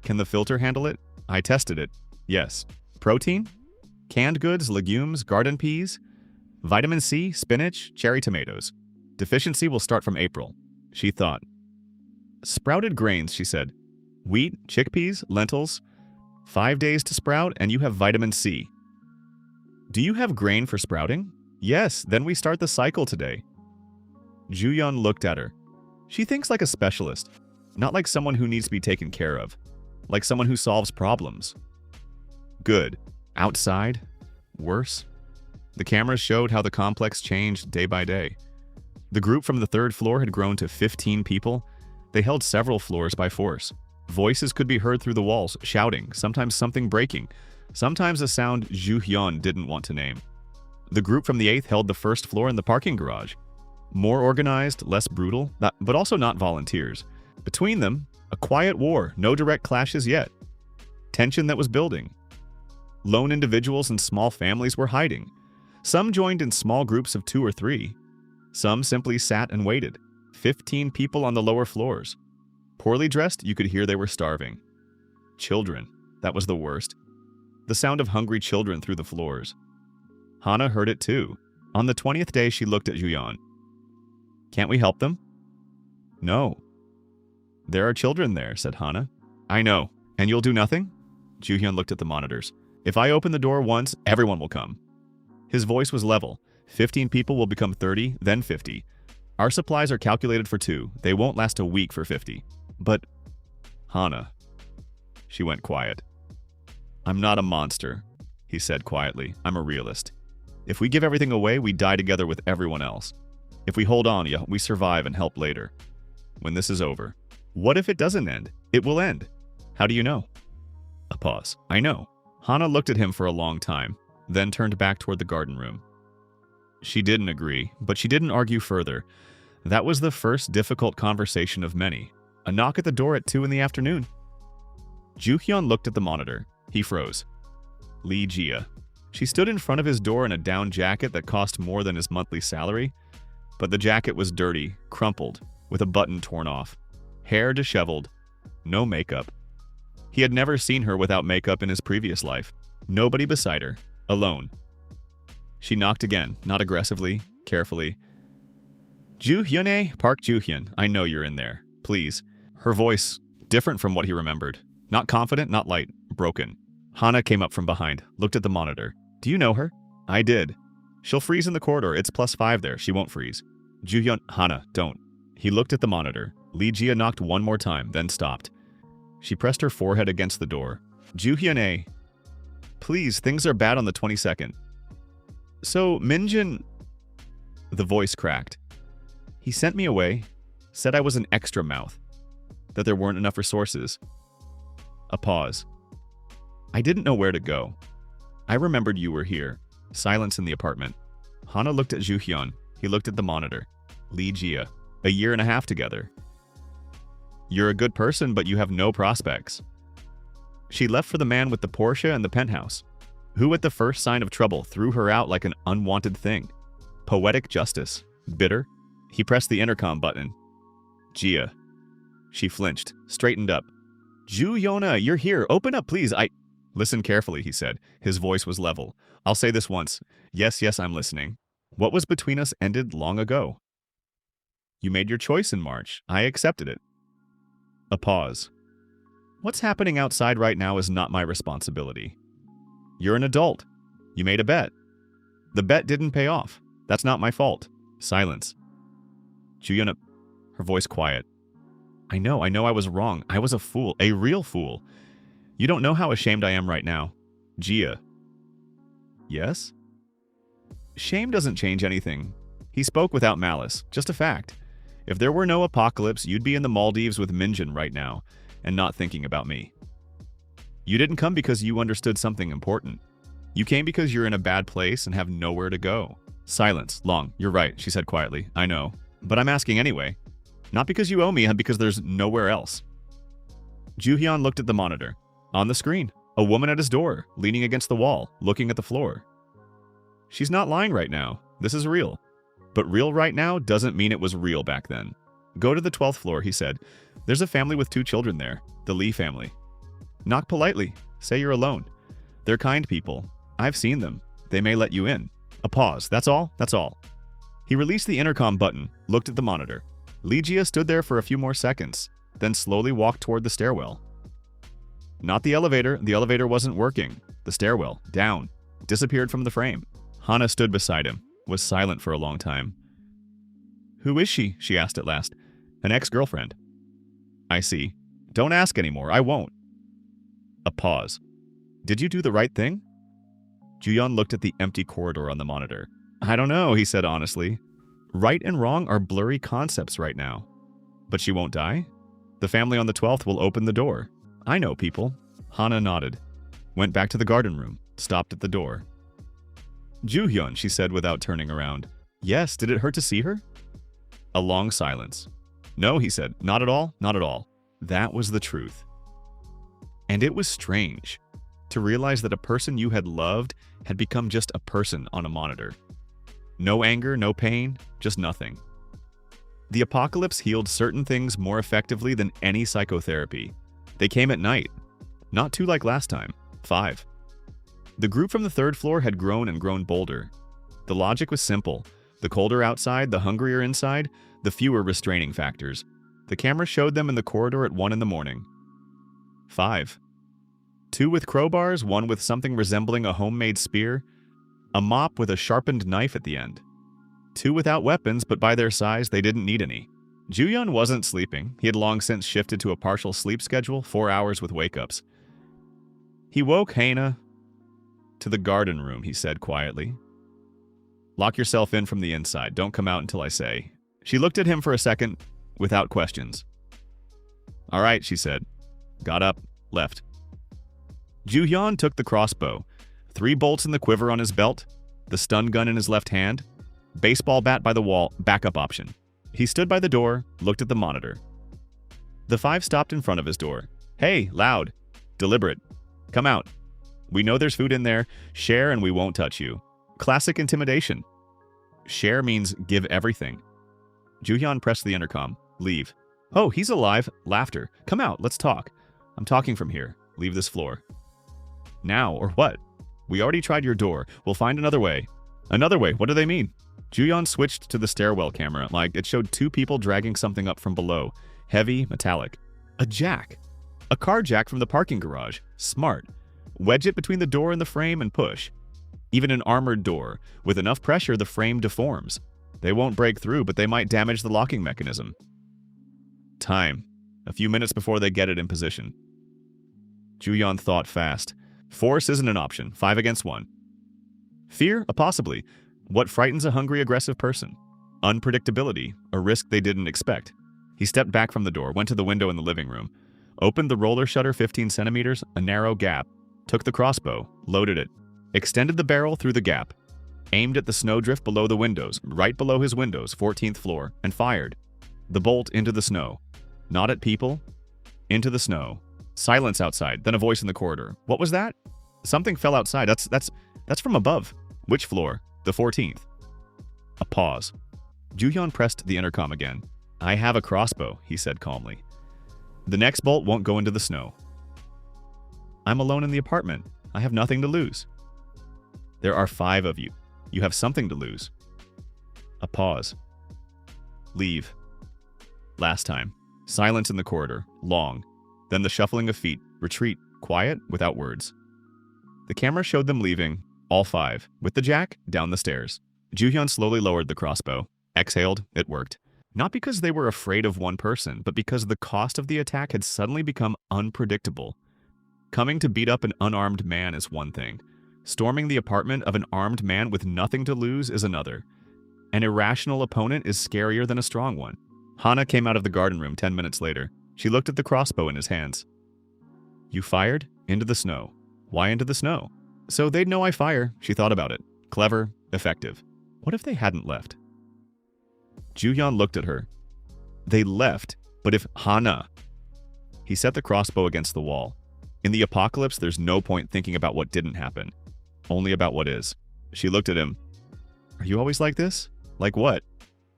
Speaker 1: Can the filter handle it? I tested it. Yes. Protein? Canned goods, legumes, garden peas? Vitamin C, spinach, cherry tomatoes. Deficiency will start from April. She thought. Sprouted grains, she said. Wheat, chickpeas, lentils. 5 days to sprout, and you have vitamin C. Do you have grain for sprouting? Yes, then we start the cycle today. Juyeon looked at her. She thinks like a specialist, not like someone who needs to be taken care of, like someone who solves problems. Good. Outside? Worse? The cameras showed how the complex changed day by day. The group from the 3rd floor had grown to 15 people. They held several floors by force. Voices could be heard through the walls, shouting, sometimes something breaking, sometimes a sound Juhyun didn't want to name. The group from the 8th held the 1st floor in the parking garage. More organized, less brutal, but also not volunteers. Between them, a quiet war, no direct clashes yet. Tension that was building. Lone individuals and small families were hiding. Some joined in small groups of 2 or 3. Some simply sat and waited. 15 people on the lower floors. Poorly dressed, you could hear they were starving. Children, that was the worst. The sound of hungry children through the floors. Hana heard it too. On the 20th day, she looked at Juyeon. Can't we help them? No. There are children there, said Hana. I know. And you'll do nothing? Juhyun looked at the monitors. If I open the door once, everyone will come. His voice was level. 15 people will become 30, then 50. Our supplies are calculated for 2. They won't last a week for 50. But, Hana. She went quiet. I'm not a monster, he said quietly. I'm a realist. If we give everything away, we die together with everyone else. If we hold on, we survive and help later. when this is over. What if it doesn't end? It will end. How do you know? A pause. I know. Hana looked at him for a long time, then turned back toward the garden room. She didn't agree, but she didn't argue further. That was the first difficult conversation of many. A knock at the door at 2 in the afternoon. Ju-hyun looked at the monitor. He froze. Lee Jia. She stood in front of his door in a down jacket that cost more than his monthly salary, but the jacket was dirty, crumpled, with a button torn off. Hair disheveled. No makeup. He had never seen her without makeup in his previous life. Nobody beside her. Alone. She knocked again, not aggressively, carefully. Ju-hyun, Park Ju-hyun, I know you're in there. Please. Her voice, different from what he remembered. Not confident, not light, broken. Hana came up from behind, looked at the monitor. Do you know her? I did. She'll freeze in the corridor. It's +5 there. She won't freeze. Ju-hyun, Hana, don't. He looked at the monitor. Lee Jia knocked one more time, then stopped. She pressed her forehead against the door. Ju-hyun, please, things are bad on the 22nd. So, Minjin... The voice cracked. He sent me away, said I was an extra mouth, that there weren't enough resources. A pause. I didn't know where to go. I remembered you were here. Silence in the apartment. Hana looked at Ju-hyun. He looked at the monitor. Lee Jia. A year and a half together. You're a good person, but you have no prospects. She left for the man with the Porsche and the penthouse, who at the first sign of trouble threw her out like an unwanted thing. Poetic justice. Bitter. He pressed the intercom button. Jia. She flinched, straightened up. Ju-hyun, you're here. Open up, please. Listen carefully, he said. His voice was level. I'll say this once. Yes, I'm listening. What was between us ended long ago. You made your choice in March. I accepted it. A pause. What's happening outside right now is not my responsibility. You're an adult. You made a bet. The bet didn't pay off. That's not my fault. Silence. Ju-hyun, her voice quiet. I know I was wrong. I was a fool, a real fool. You don't know how ashamed I am right now. Jia. Yes? Shame doesn't change anything. He spoke without malice, just a fact. If there were no apocalypse, you'd be in the Maldives with Minjin right now, and not thinking about me. You didn't come because you understood something important. You came because you're in a bad place and have nowhere to go. Silence. Long. You're right, she said quietly. I know. But I'm asking anyway. Not because you owe me, and because there's nowhere else. Ju-hyun looked at the monitor. On the screen, a woman at his door, leaning against the wall, looking at the floor. She's not lying right now. This is real. But real right now doesn't mean it was real back then. Go to the 12th floor, he said. There's a family with 2 children there, the Lee family. Knock politely. Say you're alone. They're kind people. I've seen them. They may let you in. A pause. That's all? That's all. He released the intercom button, looked at the monitor. Lee Jia stood there for a few more seconds, then slowly walked toward the stairwell. Not the elevator. The elevator wasn't working. The stairwell, down, disappeared from the frame. Hana stood beside him, was silent for a long time. Who is she? She asked at last. An ex-girlfriend. I see. Don't ask anymore. I won't. A pause. Did you do the right thing? Ju-hyun looked at the empty corridor on the monitor. I don't know, he said honestly. Right and wrong are blurry concepts right now. But she won't die? The family on the 12th will open the door. I know people. Hana nodded. Went back to the garden room. Stopped at the door. Ju-hyun, she said without turning around. Yes, did it hurt to see her? A long silence. No, he said. Not at all, not at all. That was the truth. And it was strange to realize that a person you had loved had become just a person on a monitor. No anger, no pain, just nothing. The apocalypse healed certain things more effectively than any psychotherapy. They came at night. Not 2 like last time. 5. The group from the 3rd floor had grown and grown bolder. The logic was simple. The colder outside, the hungrier inside, the fewer restraining factors. The camera showed them in the corridor at 1 in the morning. 5. 2 with crowbars, 1 with something resembling a homemade spear, a mop with a sharpened knife at the end. 2 without weapons, but by their size, they didn't need any. Ju-hyun wasn't sleeping. He had long since shifted to a partial sleep schedule, 4 hours with wake-ups. He woke Hana to the garden room, he said quietly. Lock yourself in from the inside. Don't come out until I say. She looked at him for a second, without questions. All right, she said. Got up, left. Ju-hyun took the crossbow, 3 bolts in the quiver on his belt, the stun gun in his left hand, baseball bat by the wall, backup option. He stood by the door, looked at the monitor. The 5 stopped in front of his door. Hey, loud. Deliberate. Come out. We know there's food in there. Share and we won't touch you. Classic intimidation. Share means give everything. Ju-hyun pressed the intercom. Leave. Oh, he's alive. Laughter. Come out, let's talk. I'm talking from here. Leave this floor. Now, or what? We already tried your door. We'll find another way. Another way? What do they mean? Ju-hyun switched to the stairwell camera, like it showed 2 people dragging something up from below. Heavy, metallic. A jack. A car jack from the parking garage. Smart. Wedge it between the door and the frame and push. Even an armored door. With enough pressure, the frame deforms. They won't break through, but they might damage the locking mechanism. Time. A few minutes before they get it in position. Ju-hyun thought fast. Force isn't an option. 5 against 1. Fear? A possibly. What frightens a hungry, aggressive person? Unpredictability. A risk they didn't expect. He stepped back from the door, went to the window in the living room, opened the roller shutter 15 centimeters, a narrow gap, took the crossbow, loaded it, extended the barrel through the gap, aimed at the snowdrift below the windows, right below his windows, 14th floor, and fired. The bolt into the snow. Not at people. Into the snow. Silence outside, then a voice in the corridor. What was that? Something fell outside. That's from above. Which floor? The 14th. A pause. Ju-hyun pressed the intercom again. I have a crossbow, he said calmly. The next bolt won't go into the snow. I'm alone in the apartment. I have nothing to lose. There are 5 of you. You have something to lose. A pause. Leave. Last time. Silence in the corridor. Long. Then the shuffling of feet. Retreat. Quiet, without words. The camera showed them leaving, all 5, with the jack, down the stairs. Ju-hyun slowly lowered the crossbow. Exhaled. It worked. Not because they were afraid of one person, but because the cost of the attack had suddenly become unpredictable. Coming to beat up an unarmed man is one thing. Storming the apartment of an armed man with nothing to lose is another. An irrational opponent is scarier than a strong one. Hana came out of the garden room 10 minutes later. She looked at the crossbow in his hands. You fired? Into the snow. Why into the snow? So they'd know I fire. She thought about it. Clever, effective. What if they hadn't left? Ju-hyun looked at her. They left, but if Hana... He set the crossbow against the wall. In the apocalypse, there's no point thinking about what didn't happen. Only about what is. She looked at him. Are you always like this? Like what?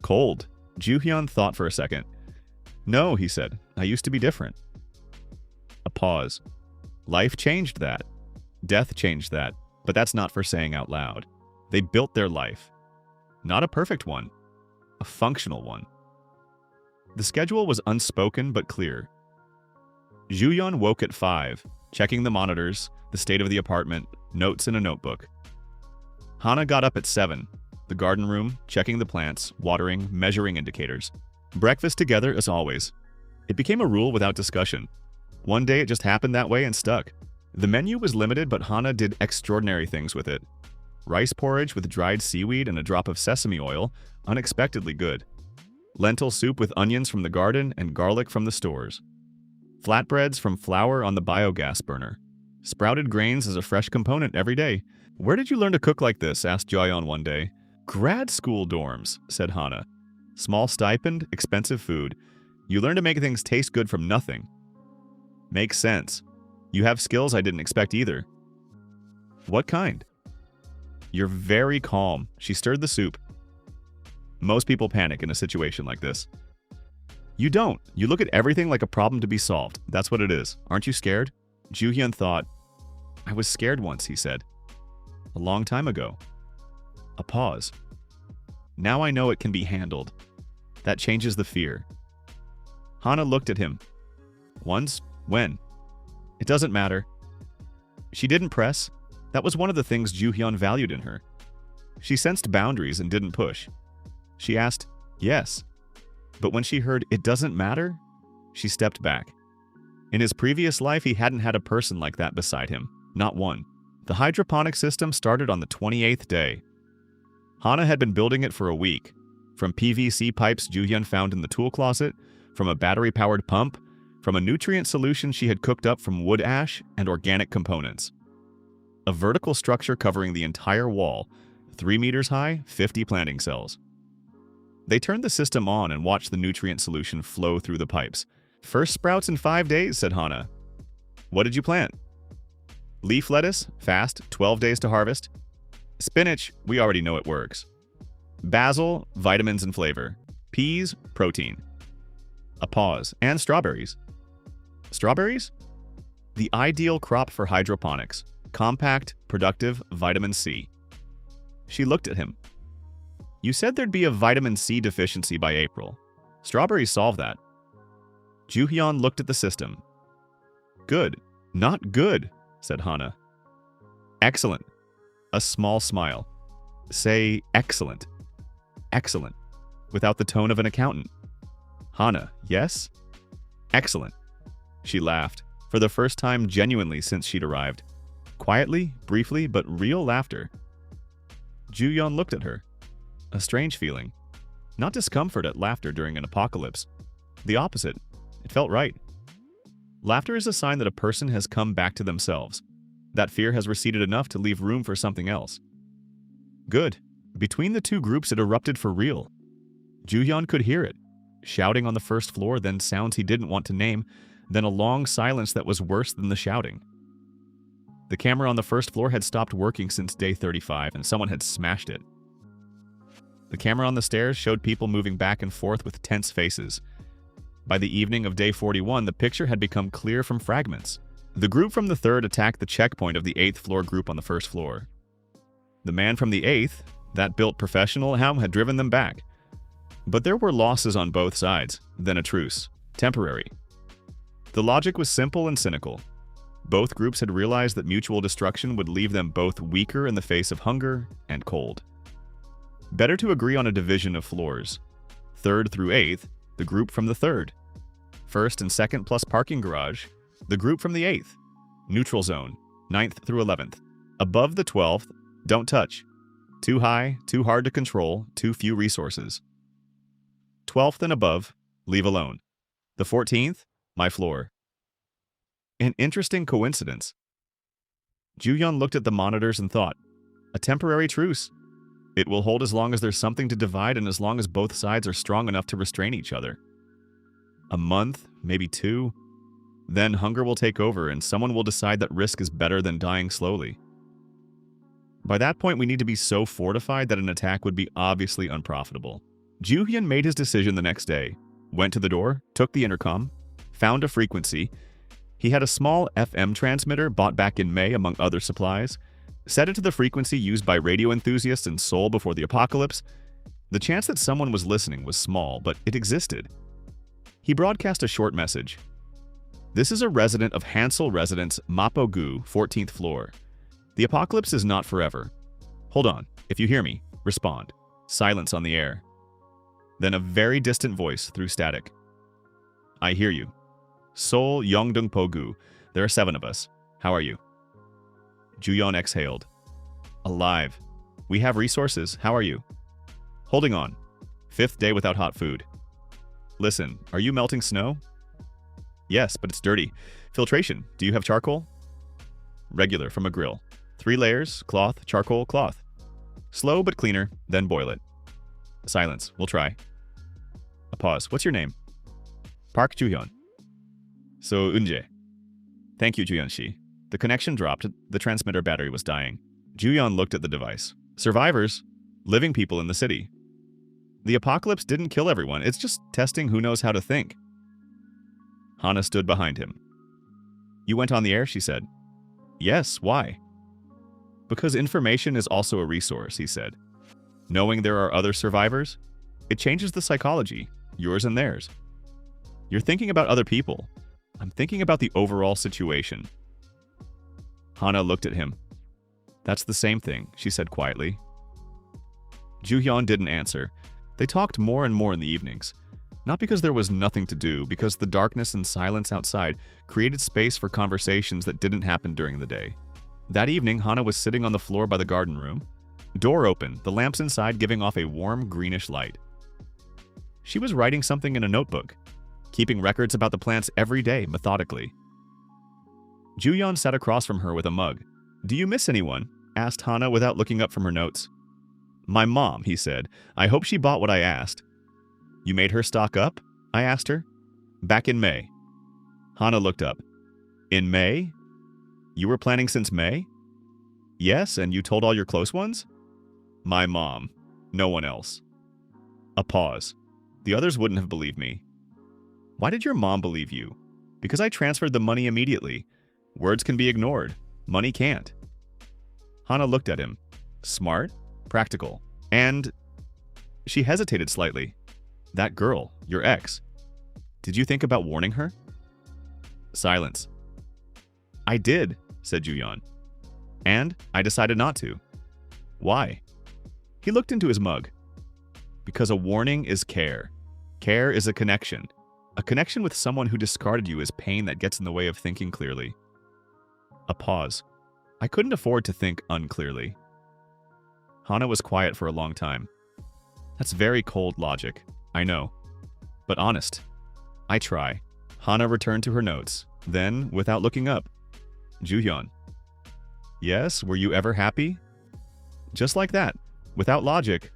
Speaker 1: Cold. Ju-hyun thought for a second. No, he said. I used to be different. A pause. Life changed that. Death changed that. But that's not for saying out loud. They built their life. Not a perfect one. A functional one. The schedule was unspoken but clear. Ju-hyun woke at 5, checking the monitors, the state of the apartment, notes in a notebook. Hana got up at 7, the garden room, checking the plants, watering, measuring indicators. Breakfast together as always. It became a rule without discussion. One day it just happened that way and stuck. The menu was limited, but Hana did extraordinary things with it. Rice porridge with dried seaweed and a drop of sesame oil, unexpectedly good. Lentil soup with onions from the garden and garlic from the stores. Flatbreads from flour on the biogas burner. Sprouted grains as a fresh component every day. Where did you learn to cook like this? Asked Jaeyeon one day. Grad school dorms, said Hana. Small stipend, expensive food. You learn to make things taste good from nothing. Makes sense. You have skills I didn't expect either. What kind? You're very calm. She stirred the soup. Most people panic in a situation like this. You don't. You look at everything like a problem to be solved. That's what it is. Aren't you scared? Ju-hyun thought. I was scared once, he said. A long time ago. A pause. Now I know it can be handled. That changes the fear. Hana looked at him. Once? When? It doesn't matter. She didn't press. That was one of the things Ju-hyun valued in her. She sensed boundaries and didn't push. She asked, yes. But when she heard, it doesn't matter, she stepped back. In his previous life, he hadn't had a person like that beside him. Not one. The hydroponic system started on the 28th day. Hana had been building it for a week. From PVC pipes Juhyun found in the tool closet, from a battery-powered pump, from a nutrient solution she had cooked up from wood ash and organic components. A vertical structure covering the entire wall, 3 meters high, 50 planting cells. They turned the system on and watched the nutrient solution flow through the pipes. "First sprouts in 5 days," said Hana. "What did you plant?" "Leaf lettuce, fast, 12 days to harvest. Spinach, we already know it works. Basil, vitamins and flavor. Peas, protein." A pause. "And strawberries." "Strawberries?" "The ideal crop for hydroponics. Compact, productive, vitamin C." She looked at him. "You said there'd be a vitamin C deficiency by April. Strawberries solve that." Juhyun looked at the system. "Good. Not good," said Hana. "Excellent." A small smile. "Say excellent." "Excellent," without the tone of an accountant. "Hana, yes?" "Excellent." She laughed, for the first time genuinely since she'd arrived. Quietly, briefly, but real laughter. Juhyun looked at her. A strange feeling. Not discomfort at laughter during an apocalypse. The opposite. It felt right. Laughter is a sign that a person has come back to themselves. That fear has receded enough to leave room for something else. Good. Between the two groups it erupted for real. Juhyun could hear it. Shouting on the first floor, then sounds he didn't want to name, then a long silence that was worse than the shouting. The camera on the first floor had stopped working since day 35, and someone had smashed it. The camera on the stairs showed people moving back and forth with tense faces. By the evening of day 41, the picture had become clear from fragments. The group from the 3rd attacked the checkpoint of the 8th floor group on the 1st floor. The man from the 8th, that built professional helm, had driven them back. But there were losses on both sides, then a truce. Temporary. The logic was simple and cynical. Both groups had realized that mutual destruction would leave them both weaker in the face of hunger and cold. Better to agree on a division of floors. 3rd through 8th, the group from the 3rd. 1st and 2nd plus parking garage, the group from the 8th. Neutral zone, 9th through 11th. Above the 12th, don't touch. Too high, too hard to control, too few resources. 12th and above, leave alone. The 14th, my floor. An interesting coincidence. Juhyun looked at the monitors and thought, a temporary truce. It will hold as long as there's something to divide and as long as both sides are strong enough to restrain each other. A month, maybe 2. Then hunger will take over and someone will decide that risk is better than dying slowly. By that point, we need to be so fortified that an attack would be obviously unprofitable. Juhyun made his decision the next day, went to the door, took the intercom, found a frequency. He had a small FM transmitter bought back in May among other supplies, set it to the frequency used by radio enthusiasts in Seoul before the apocalypse. The chance that someone was listening was small, but it existed. He broadcast a short message. "This is a resident of Hansel Residence, Mapo-gu, 14th floor. The apocalypse is not forever. Hold on. If you hear me, respond." Silence on the air. Then a very distant voice through static. "I hear you. Seoul Yongdong-po-gu. There are 7 of us. How are you?" Juhyun exhaled. "Alive. We have resources. How are you?" "Holding on. 5th day without hot food." "Listen, are you melting snow?" "Yes, but it's dirty. Filtration. Do you have charcoal?" "Regular, from a grill. 3 layers, cloth, charcoal, cloth. Slow but cleaner, then boil it." Silence. "We'll try." A pause. "What's your name?" "Park Juhyun." "So, Unje." "Thank you, Juhyun-shi." The connection dropped. The transmitter battery was dying. Juhyun looked at the device. "Survivors. Living people in the city. The apocalypse didn't kill everyone. It's just testing who knows how to think." Hana stood behind him. "You went on the air," she said. "Yes, why?" "Because information is also a resource," he said. "Knowing there are other survivors, it changes the psychology, yours and theirs. You're thinking about other people. I'm thinking about the overall situation." Hana looked at him. "That's the same thing," she said quietly. Juhyun didn't answer. They talked more and more in the evenings. Not because there was nothing to do, because the darkness and silence outside created space for conversations that didn't happen during the day. That evening, Hana was sitting on the floor by the garden room. Door open, the lamps inside giving off a warm greenish light. She was writing something in a notebook, keeping records about the plants every day methodically. Juyeon sat across from her with a mug. "Do you miss anyone?" asked Hana without looking up from her notes. "My mom," he said. "I hope she bought what I asked." "You made her stock up?" I asked her. "Back in May." Hana looked up. "In May? You were planning since May?" "Yes, and you told all your close ones?" "My mom. No one else." A pause. "The others wouldn't have believed me." "Why did your mom believe you?" "Because I transferred the money immediately. Words can be ignored. Money can't." Hana looked at him. Smart, practical, and... She hesitated slightly. "That girl, your ex. Did you think about warning her?" Silence. "I did," said Juyeon. "And I decided not to." "Why?" He looked into his mug. "Because a warning is care. Care is a connection. A connection with someone who discarded you is pain that gets in the way of thinking clearly." A pause. I couldn't afford to think unclearly. Hana was quiet for a long time. "That's very cold logic, I know. But honest. I try." Hana returned to her notes. Then, without looking up, "Juyeon." "Yes, were you ever happy?" Just like that, without logic.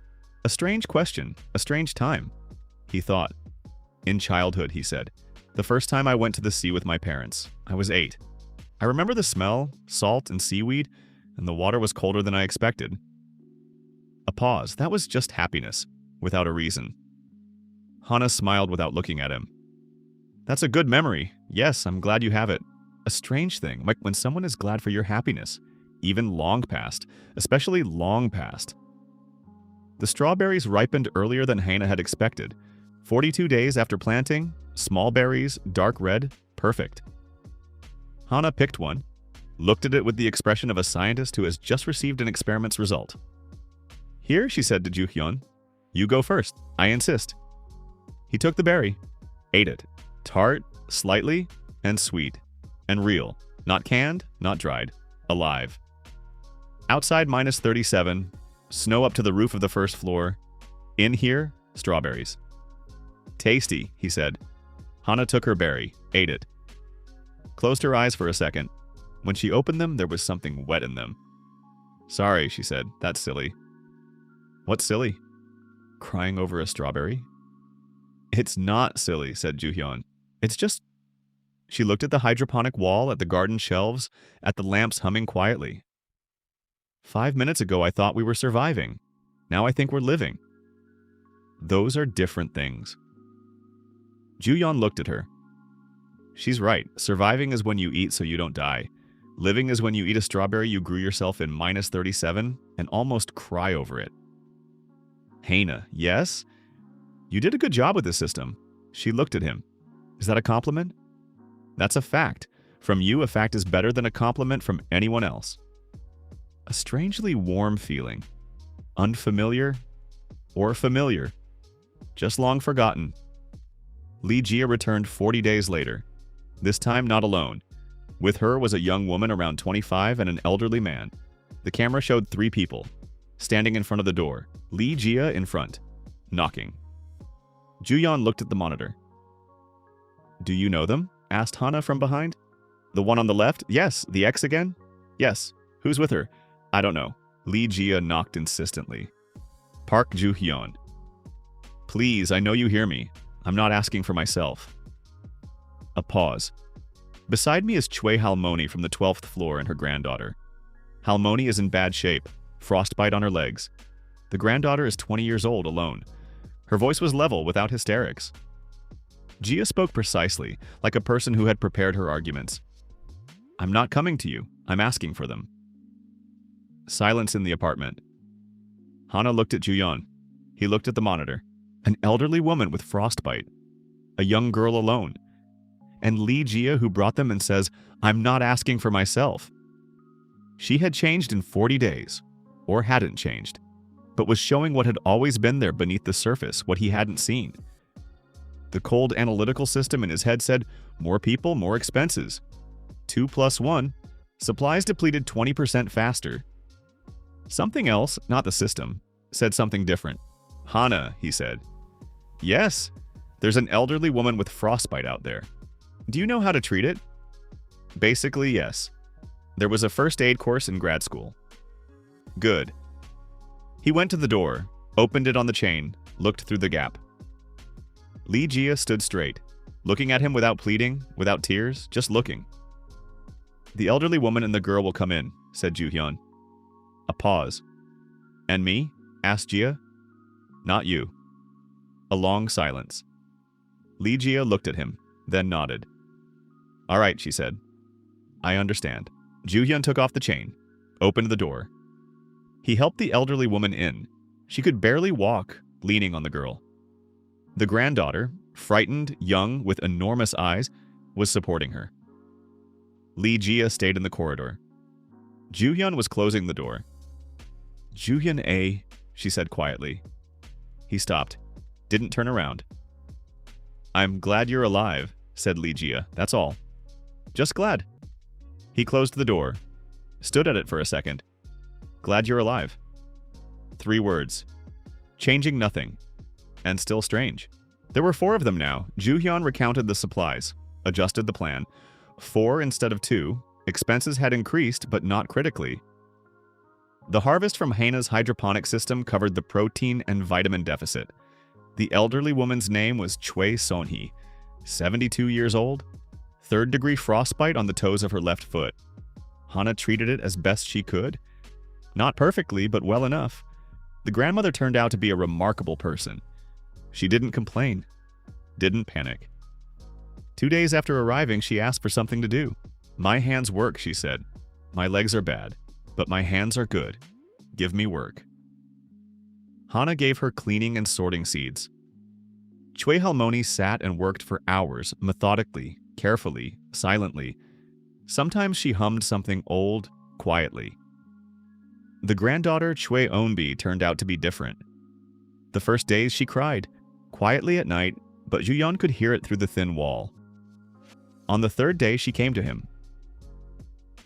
Speaker 1: A strange question, a strange time. He thought. "In childhood," he said. "The first time I went to the sea with my parents. I was 8. I remember the smell, salt and seaweed, and the water was colder than I expected." A pause. That was just happiness, without a reason. Hana smiled without looking at him. "That's a good memory. Yes, I'm glad you have it. A strange thing, like when someone is glad for your happiness, even long past, especially long past." The strawberries ripened earlier than Hana had expected. 42 days after planting, small berries, dark red, perfect. Hana picked one, looked at it with the expression of a scientist who has just received an experiment's result. "Here," she said to Juyeon. "You go first. I insist." He took the berry, ate it. Tart, slightly, and sweet. And real. Not canned, not dried. Alive. Outside -37, snow up to the roof of the first floor. In here, strawberries. "Tasty," he said. Hana took her berry, ate it. Closed her eyes for a second. When she opened them, there was something wet in them. "Sorry," she said. "That's silly." "What's silly?" "Crying over a strawberry?" "It's not silly," said Juyeon. "It's just..." She looked at the hydroponic wall, at the garden shelves, at the lamps humming quietly. "5 minutes ago I thought we were surviving. Now I think we're living. Those are different things." Juyeon looked at her. She's right. Surviving is when you eat so you don't die. Living is when you eat a strawberry you grew yourself in -37 and almost cry over it. "Hana, yes? You did a good job with this system." She looked at him. "Is that a compliment?" "That's a fact. From you, a fact is better than a compliment from anyone else." A strangely warm feeling. Unfamiliar or familiar. Just long forgotten. Lee Jia returned 40 days later. This time not alone. With her was a young woman around 25 and an elderly man. The camera showed 3 people. Standing in front of the door. Lee Jia in front. Knocking. Juyeon looked at the monitor. "Do you know them?" asked Hana from behind. "The one on the left? Yes. The ex again? Yes. Who's with her?" "I don't know." Lee Jia knocked insistently. Park Juyeon. "Please, I know you hear me. I'm not asking for myself." A pause. Beside me is Choi Halmoni from the 12th floor and her granddaughter. Halmoni is in bad shape, frostbite on her legs. The granddaughter is 20 years old alone. Her voice was level, without hysterics. Jia spoke precisely, like a person who had prepared her arguments. "I'm not coming to you. I'm asking for them." Silence in the apartment. Hana looked at Juyeon. He looked at the monitor. An elderly woman with frostbite. A young girl alone. And Lee Jia who brought them and says, "I'm not asking for myself." She had changed in 40 days. Or hadn't changed. But was showing what had always been there beneath the surface, what he hadn't seen. The cold analytical system in his head said, more people, more expenses. 2 + 1. Supplies depleted 20% faster. Something else, not the system, said something different. "Hana," he said. Yes, there's an elderly woman with frostbite out there. Do you know how to treat it? Basically, yes. There was a first aid course in grad school. Good. He went to the door, opened it on the chain, looked through the gap. Lee Jia stood straight, looking at him without pleading, without tears, just looking. The elderly woman and the girl will come in, said Ju-hyun. A pause. And me? Asked Jia. Not you. A long silence. Lee Jia looked at him, then nodded. All right, she said. I understand. Ju-hyun took off the chain, opened the door. He helped the elderly woman in. She could barely walk, leaning on the girl. The granddaughter, frightened, young, with enormous eyes, was supporting her. Lee Jia stayed in the corridor. Ju-hyun was closing the door. Ju-hyun, she said quietly. He stopped, didn't turn around. I'm glad you're alive, said Lee Jia, that's all. Just glad. He closed the door, stood at it for a second. Glad you're alive. 3 words. Changing nothing. And still strange. There were 4 of them now. Ju-hyun recounted the supplies, adjusted the plan. 4 instead of 2. Expenses had increased, but not critically. The harvest from Haina's hydroponic system covered the protein and vitamin deficit. The elderly woman's name was Choi Son-hee, 72 years old, 3rd-degree frostbite on the toes of her left foot. Hana treated it as best she could. Not perfectly, but well enough. The grandmother turned out to be a remarkable person. She didn't complain, didn't panic. 2 days after arriving, she asked for something to do. My hands work, she said. My legs are bad, but my hands are good. Give me work. Hana gave her cleaning and sorting seeds. Choi Halmoni sat and worked for hours, methodically, carefully, silently. Sometimes she hummed something old, quietly. The granddaughter, Choi Eunbi, turned out to be different. The first days she cried, quietly at night, but Ju-hyun could hear it through the thin wall. On the 3rd day, she came to him.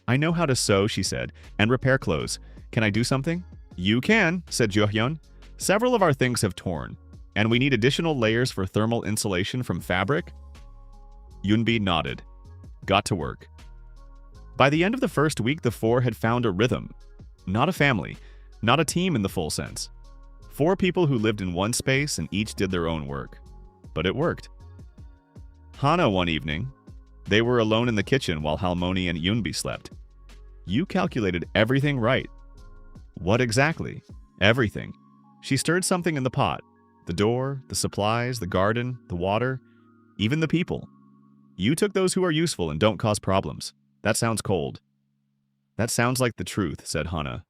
Speaker 1: I know how to sew, she said, and repair clothes. Can I do something? You can, said Ju-hyun. Several of our things have torn, and we need additional layers for thermal insulation from fabric. Eunbi nodded. Got to work. By the end of the first week, the 4 had found a rhythm. Not a family, not a team in the full sense. 4 people who lived in one space and each did their own work. But it worked. Hana one evening, they were alone in the kitchen while Halmoni and Eunbi slept. You calculated everything right. What exactly? Everything. She stirred something in the pot. The door, the supplies, the garden, the water, even the people. You took those who are useful and don't cause problems. That sounds cold. That sounds like the truth, said Hana.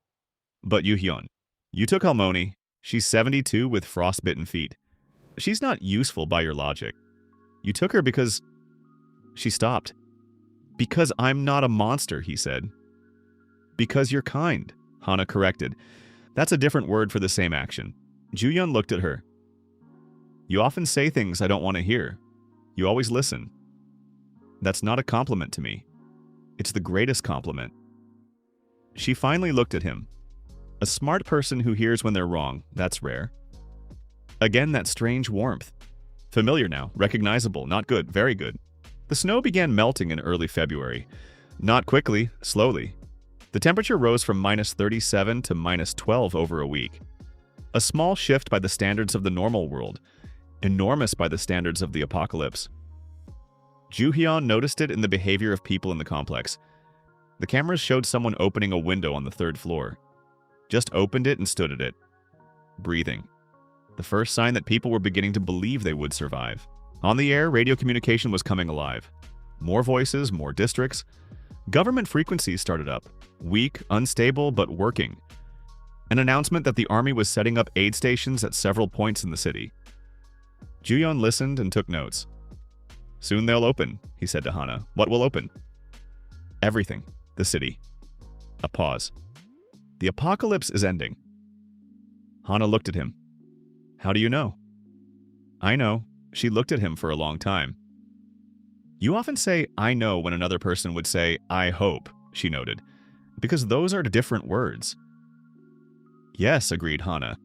Speaker 1: But Ju-hyun, you took Halmoni. She's 72 with frostbitten feet. She's not useful by your logic. You took her because... She stopped. Because I'm not a monster, he said. Because you're kind, Hana corrected. That's a different word for the same action. Ju-hyun looked at her. You often say things I don't want to hear. You always listen. That's not a compliment to me. It's the greatest compliment. She finally looked at him. A smart person who hears when they're wrong, that's rare. Again, that strange warmth. Familiar now, recognizable, not good, very good. The snow began melting in early February. Not quickly, slowly. The temperature rose from -37 to -12 over a week. A small shift by the standards of the normal world. Enormous by the standards of the apocalypse. Ju-hyun noticed it in the behavior of people in the complex. The cameras showed someone opening a window on the 3rd floor. Just opened it and stood at it. Breathing. The first sign that people were beginning to believe they would survive. On the air, radio communication was coming alive. More voices, more districts. Government frequencies started up. Weak, unstable, but working. An announcement that the army was setting up aid stations at several points in the city. Ju-hyun listened and took notes. Soon they'll open, he said to Hana. What will open? Everything. The city. A pause. The apocalypse is ending. Hana looked at him. How do you know? I know. She looked at him for a long time. You often say, I know, when another person would say, I hope, she noted, because those are different words. Yes, agreed Hana.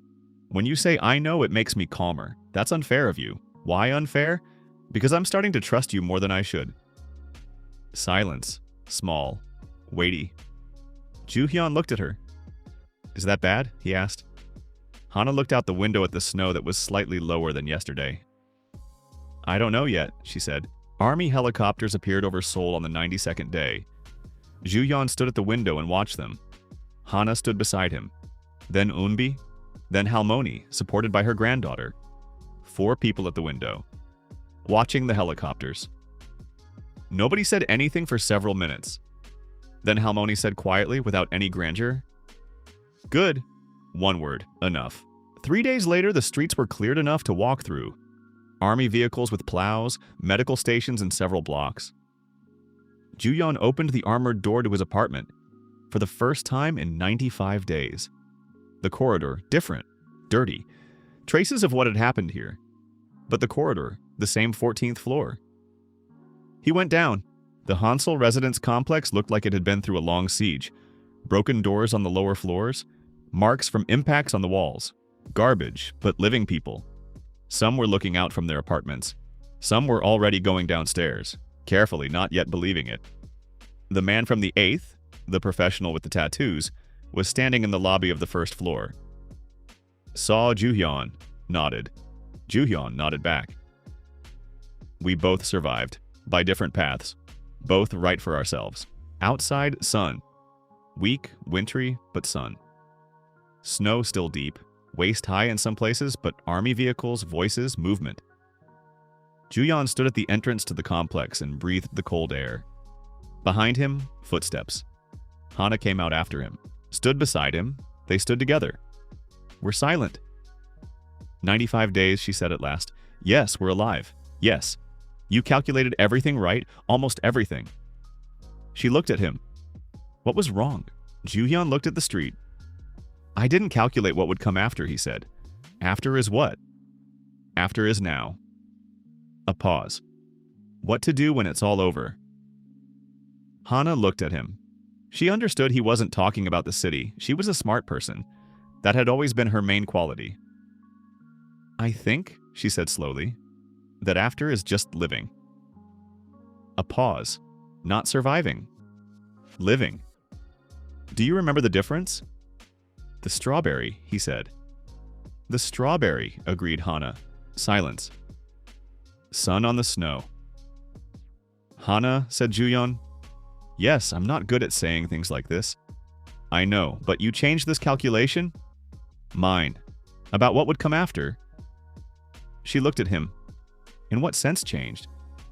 Speaker 1: When you say I know, it makes me calmer. That's unfair of you. Why unfair? Because I'm starting to trust you more than I should. Silence. Small. Weighty. Ju-hyun looked at her. Is that bad? He asked. Hana looked out the window at the snow that was slightly lower than yesterday. I don't know yet, she said. Army helicopters appeared over Seoul on the 92nd day. Ju-hyun stood at the window and watched them. Hana stood beside him. Then Eunbi. Then Halmoni, supported by her granddaughter. 4 people at the window, watching the helicopters. Nobody said anything for several minutes. Then Halmoni said quietly, without any grandeur, Good. 1 word. Enough. 3 days later, the streets were cleared enough to walk through. Army vehicles with plows, medical stations in several blocks. Ju-hyun opened the armored door to his apartment for the first time in 95 days. The corridor, different, dirty. Traces of what had happened here. But the corridor, the same 14th floor. He went down. The Hansel residence complex looked like it had been through a long siege. Broken doors on the lower floors, marks from impacts on the walls. Garbage, but living people. Some were looking out from their apartments. Some were already going downstairs, carefully, not yet believing it. The man from the 8th, the professional with the tattoos, was standing in the lobby of the 1st floor. Saw Ju-hyun, nodded. Ju-hyun nodded back. We both survived, by different paths. Both right for ourselves. Outside, sun. Weak, wintry, but sun. Snow still deep, waist high in some places, but army vehicles, voices, movement. Ju-hyun stood at the entrance to the complex and breathed the cold air. Behind him, footsteps. Hana came out after him. Stood beside him. They stood together. We're silent. 95 days, she said at last. Yes, we're alive. Yes. You calculated everything right, almost everything. She looked at him. What was wrong? Ju-hyun looked at the street. I didn't calculate what would come after, he said. After is what? After is now. A pause. What to do when it's all over? Hana looked at him. She understood he wasn't talking about the city. She was a smart person. That had always been her main quality. I think, she said slowly, that after is just living. A pause. Not surviving. Living. Do you remember the difference? The strawberry, he said. The strawberry, agreed Hana. Silence. Sun on the snow. Hana, said Ju-hyun. Yes, I'm not good at saying things like this. I know, but you changed this calculation? Mine. About what would come after? She looked at him. In what sense changed?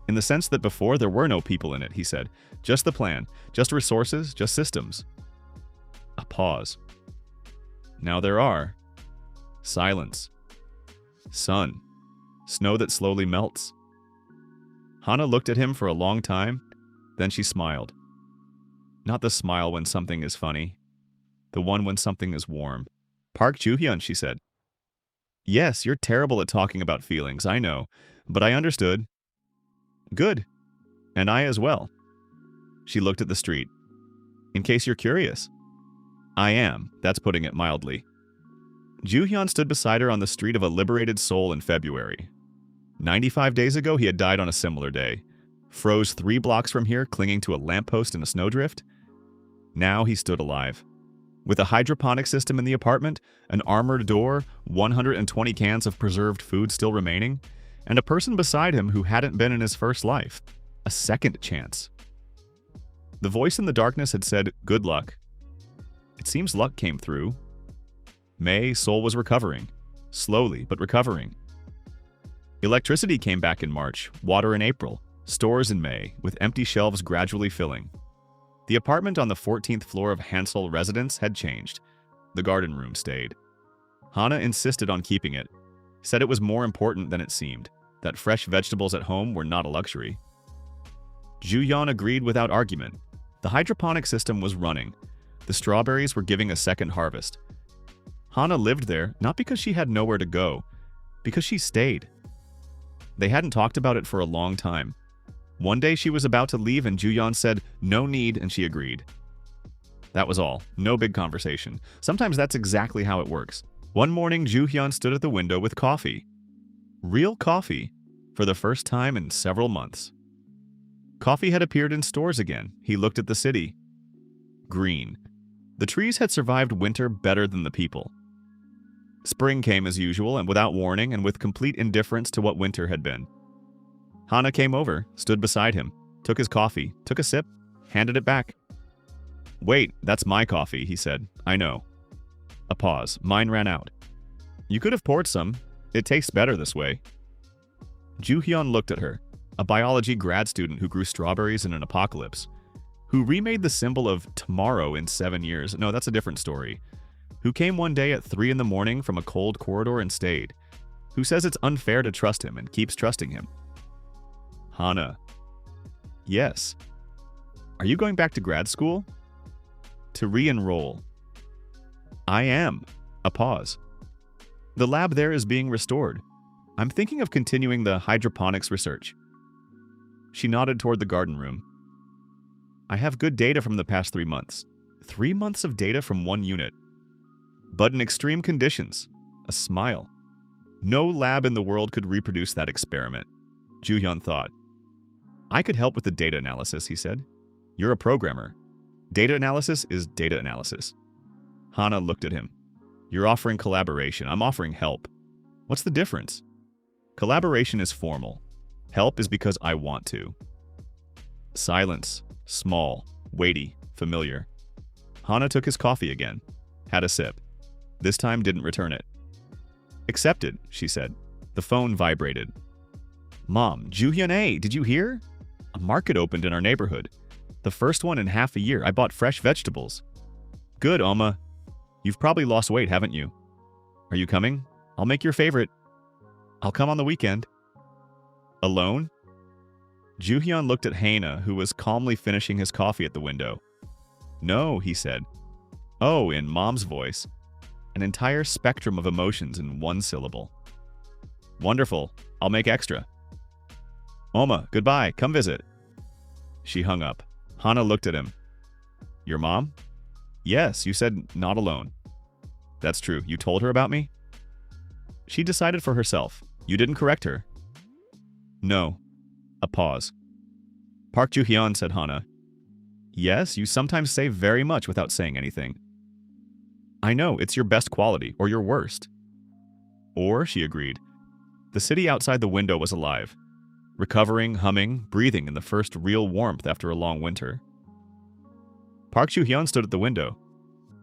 Speaker 1: In the sense that before there were no people in it, he said. Just the plan, just resources, just systems. A pause. Now there are. Silence. Sun. Snow that slowly melts. Hana looked at him for a long time, then she smiled. Not the smile when something is funny. The one when something is warm. Park Ju-hyun, she said. Yes, you're terrible at talking about feelings, I know, but I understood. Good. And I as well. She looked at the street. In case you're curious. I am, that's putting it mildly. Ju-hyun stood beside her on the street of a liberated Seoul in February. 95 days ago, he had died on a similar day. Froze 3 blocks from here, clinging to a lamppost in a snowdrift. Now he stood alive. With a hydroponic system in the apartment, an armored door, 120 cans of preserved food still remaining, and a person beside him who hadn't been in his first life. A second chance. The voice in the darkness had said, good luck. It seems luck came through. May, Seoul was recovering. Slowly, but recovering. Electricity came back in March, water in April, stores in May, with empty shelves gradually filling. The apartment on the 14th floor of Hansel residence had changed. The garden room stayed. Hana insisted on keeping it, said it was more important than it seemed, that fresh vegetables at home were not a luxury. Ju-hyun agreed without argument. The hydroponic system was running. The strawberries were giving a second harvest. Hana lived there not because she had nowhere to go, because she stayed. They hadn't talked about it for a long time. One day she was about to leave and Ju-hyun said, no need, and she agreed. That was all. No big conversation. Sometimes that's exactly how it works. One morning, Ju-hyun stood at the window with coffee. Real coffee, for the first time in several months. Coffee had appeared in stores again. He looked at the city. Green. The trees had survived winter better than the people. Spring came as usual and without warning and with complete indifference to what winter had been. Hana came over, stood beside him, took his coffee, took a sip, handed it back. "Wait, that's my coffee," he said. "I know." A pause. "Mine ran out." "You could have poured some. It tastes better this way." Ju-hyun looked at her, a biology grad student who grew strawberries in an apocalypse, who remade the symbol of tomorrow in 7 years. No, that's a different story. Who came one day at 3 in the morning from a cold corridor and stayed. Who says it's unfair to trust him and keeps trusting him. Hana. Yes. Are you going back to grad school? To re-enroll. I am. A pause. The lab there is being restored. I'm thinking of continuing the hydroponics research. She nodded toward the garden room. I have good data from the past 3 months. 3 months of data from one unit. But in extreme conditions. A smile. No lab in the world could reproduce that experiment. Ju-hyun thought. I could help with the data analysis, he said. You're a programmer. Data analysis is data analysis. Hana looked at him. You're offering collaboration. I'm offering help. What's the difference? Collaboration is formal. Help is because I want to. Silence. Small. Weighty. Familiar. Hana took his coffee again. Had a sip. This time didn't return it. Accepted, she said. The phone vibrated. Mom, Ju-hyun, did you hear? A market opened in our neighborhood. The first one in half a year. I bought fresh vegetables. Good, Oma. You've probably lost weight, haven't you? Are you coming? I'll make your favorite. I'll come on the weekend. Alone? Ju-hyun looked at Hana, who was calmly finishing his coffee at the window. No, he said. Oh, in Mom's voice. An entire spectrum of emotions in one syllable. Wonderful. I'll make extra. Oma, goodbye. Come visit. She hung up. Hana looked at him. Your mom? Yes, you said not alone. That's true. You told her about me? She decided for herself. You didn't correct her? No. A pause. Park Ju-hyun, said Hana. Yes, you sometimes say very much without saying anything. I know, it's your best quality, or your worst. Or, she agreed. The city outside the window was alive. Recovering, humming, breathing in the first real warmth after a long winter. Park Ju-hyun stood at the window.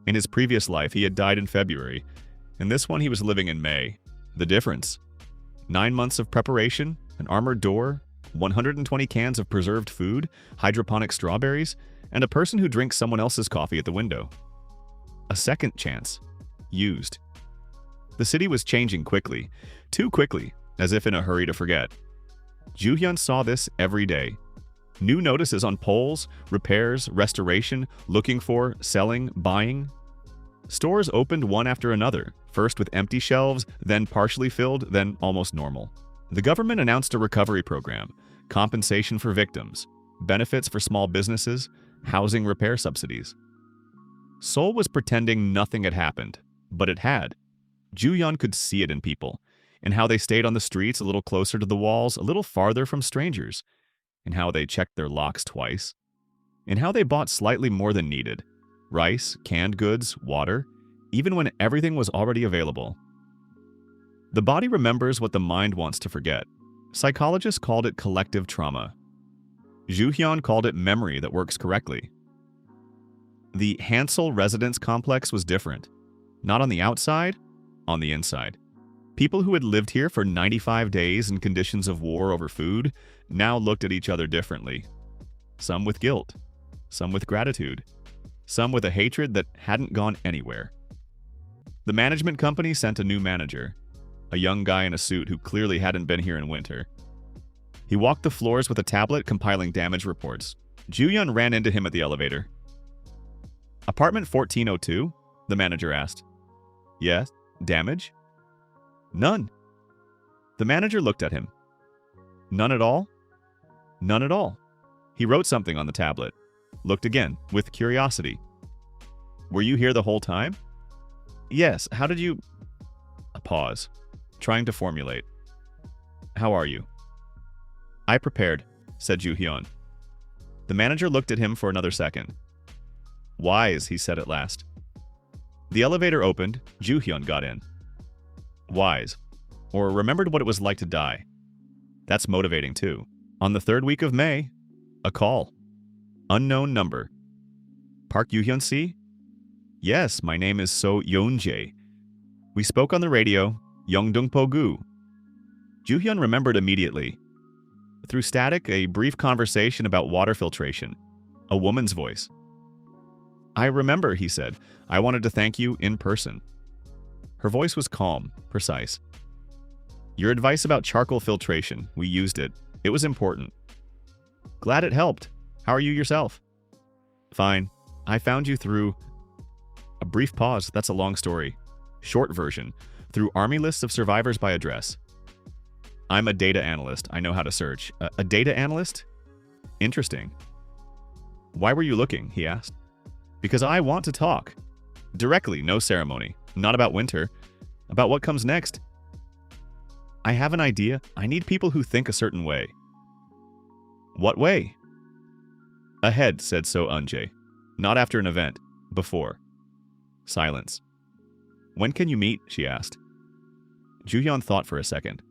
Speaker 1: In his previous life, he had died in February. In this one, he was living in May. The difference? 9 months of preparation, an armored door, 120 cans of preserved food, hydroponic strawberries, and a person who drinks someone else's coffee at the window. A second chance. Used. The city was changing quickly. Too quickly, as if in a hurry to forget. Ju-hyun saw this every day. New notices on poles, repairs, restoration, looking for, selling, buying. Stores opened one after another, first with empty shelves, then partially filled, then almost normal. The government announced a recovery program, compensation for victims, benefits for small businesses, housing repair subsidies. Seoul was pretending nothing had happened, but it had. Ju-hyun could see it in people, in how they stayed on the streets a little closer to the walls, a little farther from strangers, in how they checked their locks twice, in how they bought slightly more than needed, rice, canned goods, water, even when everything was already available. The body remembers what the mind wants to forget. Psychologists called it collective trauma. Ju-hyun called it memory that works correctly. The Hansel residence complex was different. Not on the outside, on the inside. People who had lived here for 95 days in conditions of war over food now looked at each other differently. Some with guilt, some with gratitude, some with a hatred that hadn't gone anywhere. The management company sent a new manager, a young guy in a suit who clearly hadn't been here in winter. He walked the floors with a tablet compiling damage reports. Ju-hyun ran into him at the elevator. Apartment 1402? The manager asked. Yes. Damage? None. The manager looked at him. None at all? None at all. He wrote something on the tablet. Looked again, with curiosity. Were you here the whole time? Yes. How did you... A pause. Trying to formulate. How are you? I prepared, said Ju-hyun. The manager looked at him for another second. Wise, he said at last. The elevator opened, Ju-hyun got in. Wise, or remembered what it was like to die. That's motivating too. On the 3rd week of May, a call. Unknown number. Park Yoo-hyun see? Yes, my name is So Yeon-jae. We spoke on the radio, Yeongdong-po-gu. Ju-hyun remembered immediately. Through static, a brief conversation about water filtration. A woman's voice. I remember, he said. I wanted to thank you in person. Her voice was calm, precise. Your advice about charcoal filtration, we used it. It was important. Glad it helped. How are you yourself? Fine. I found you through... A brief pause, that's a long story. Short version. Through army lists of survivors by address. I'm a data analyst. I know how to search. A data analyst? Interesting. Why were you looking? He asked. Because I want to talk. Directly, no ceremony. Not about winter. About what comes next. I have an idea. I need people who think a certain way. What way? Ahead, said So Eun-jae. Not after an event. Before. Silence. When can you meet? She asked. Ju-hyun thought for a second.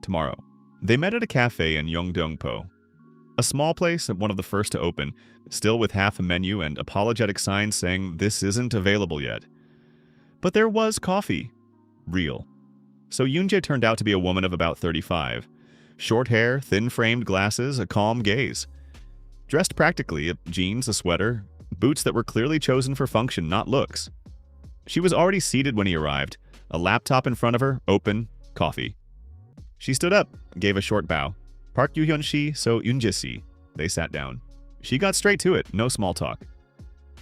Speaker 1: Tomorrow. They met at a cafe in Yeongdong-po. A small place, one of the first to open, still with half a menu and apologetic signs saying this isn't available yet. But there was coffee. Real. So Yoon-jae turned out to be a woman of about 35. Short hair, thin-framed glasses, a calm gaze. Dressed practically, jeans, a sweater, boots that were clearly chosen for function, not looks. She was already seated when he arrived, a laptop in front of her, open, coffee. She stood up, gave a short bow. Park Yoo-hyun-shi, So Eun-jae-si. They sat down. She got straight to it, no small talk.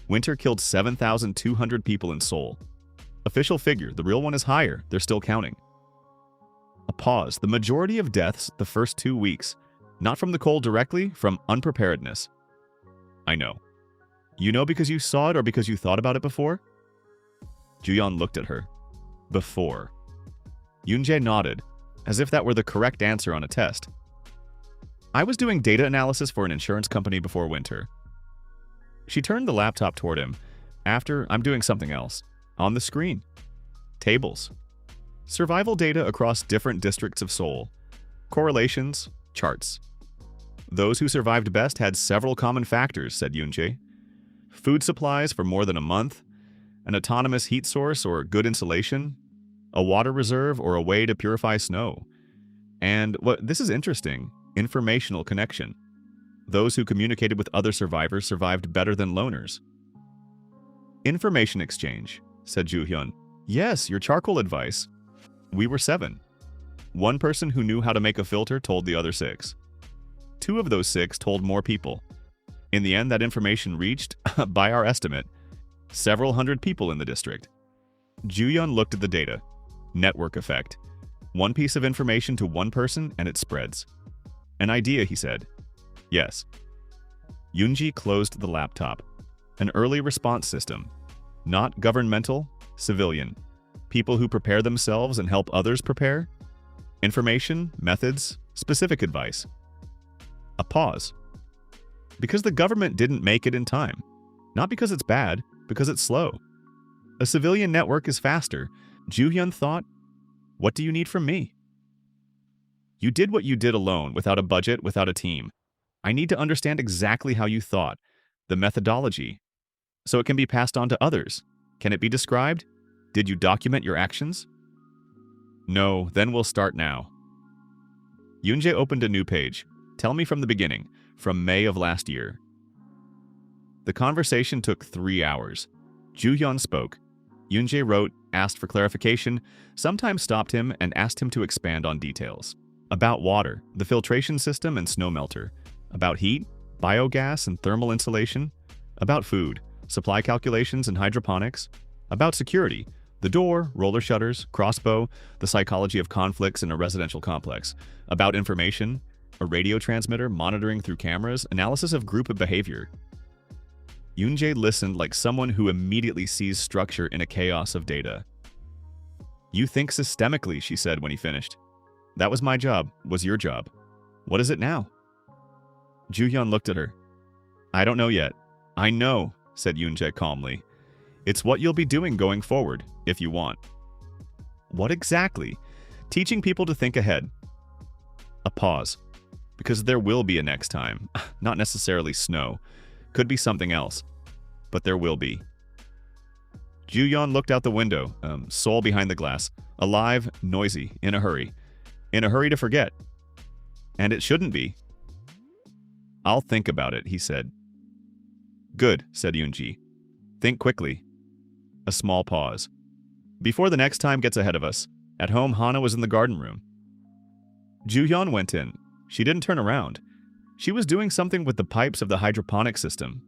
Speaker 1: Winter killed 7,200 people in Seoul. Official figure, the real one is higher, they're still counting. A pause, the majority of deaths the first 2 weeks. Not from the cold directly, from unpreparedness. I know. You know because you saw it or because you thought about it before? Ju-hyun looked at her. Before. Yoon-jae nodded, as if that were the correct answer on a test. I was doing data analysis for an insurance company before winter. She turned the laptop toward him. After, I'm doing something else. On the screen. Tables. Survival data across different districts of Seoul. Correlations, charts. Those who survived best had several common factors, said Yoon-jae. Food supplies for more than a month, an autonomous heat source or good insulation, a water reserve or a way to purify snow. And this is interesting, informational connection. Those who communicated with other survivors survived better than loners. Information exchange, said Ju-hyun. Yes, your charcoal advice. We were 7. One person who knew how to make a filter told the other 6. 2 of those 6 told more people. In the end, that information reached, by our estimate, several hundred people in the district. Ju-hyun looked at the data. Network effect. One piece of information to one person and it spreads. An idea, he said. Yes. Yoon-jae closed the laptop. An early response system. Not governmental, civilian. People who prepare themselves and help others prepare. Information, methods, specific advice. A pause. Because the government didn't make it in time. Not because it's bad, because it's slow. A civilian network is faster. Ju-hyun thought, what do you need from me? You did what you did alone, without a budget, without a team. I need to understand exactly how you thought, the methodology, so it can be passed on to others. Can it be described? Did you document your actions? No, then we'll start now. Yoon-jae opened a new page. Tell me from the beginning, from May of last year. The conversation took 3 hours. Ju-hyun spoke. Yoon-jae wrote, asked for clarification, sometimes stopped him and asked him to expand on details. About water, the filtration system and snow melter. About heat, biogas and thermal insulation. About food, supply calculations and hydroponics. About security, the door, roller shutters, crossbow, the psychology of conflicts in a residential complex. About information, a radio transmitter monitoring through cameras, analysis of group behavior. Yoon-jae listened like someone who immediately sees structure in a chaos of data. You think systemically, she said when he finished. That was my job, was your job. What is it now? Ju-hyun looked at her. I don't know yet. I know, said Yoon-jae calmly. It's what you'll be doing going forward, if you want. What exactly? Teaching people to think ahead. A pause. Because there will be a next time. Not necessarily snow. Could be something else. But there will be. Ju-hyun looked out the window, Seoul behind the glass. Alive, noisy, in a hurry. In a hurry to forget. And it shouldn't be. I'll think about it, he said. Good, said Yoon-ji. Think quickly. A small pause. Before the next time gets ahead of us. At home, Hana was in the garden room. Ju-hyun went in. She didn't turn around. She was doing something with the pipes of the hydroponic system.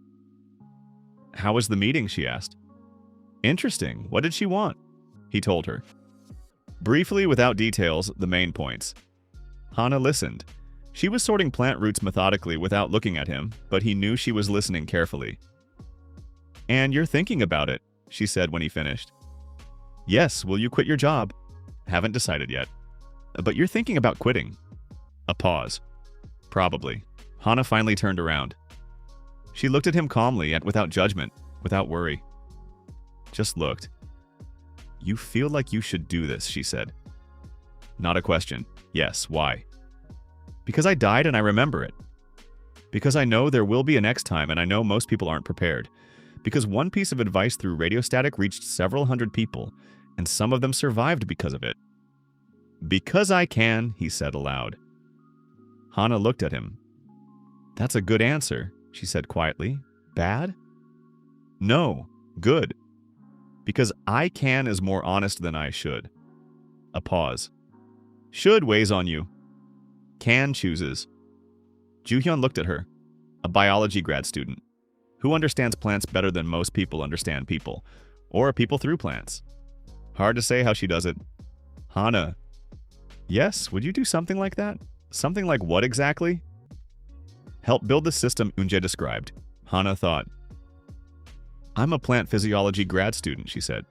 Speaker 1: How was the meeting, she asked. Interesting. What did she want? He told her. Briefly, without details, the main points. Hana listened. She was sorting plant roots methodically without looking at him, but he knew she was listening carefully. And you're thinking about it, she said when he finished. Yes, will you quit your job? Haven't decided yet. But you're thinking about quitting. A pause. Probably. Hana finally turned around. She looked at him calmly, yet without judgment, without worry. Just looked. You feel like you should do this, she said. Not a question. Yes, why? Because I died and I remember it. Because I know there will be a next time and I know most people aren't prepared. Because one piece of advice through radiostatic reached several hundred people, and some of them survived because of it. Because I can, he said aloud. Hana looked at him. That's a good answer, she said quietly. Bad? No, good. Because I can is more honest than I should. A pause. Should weighs on you. Can chooses. Ju-hyun looked at her, a biology grad student, who understands plants better than most people understand people, or people through plants. Hard to say how she does it. Hana. Yes, would you do something like that? Something like what exactly? Help build the system Yoon-jae described. Hana thought. I'm a plant physiology grad student, she said.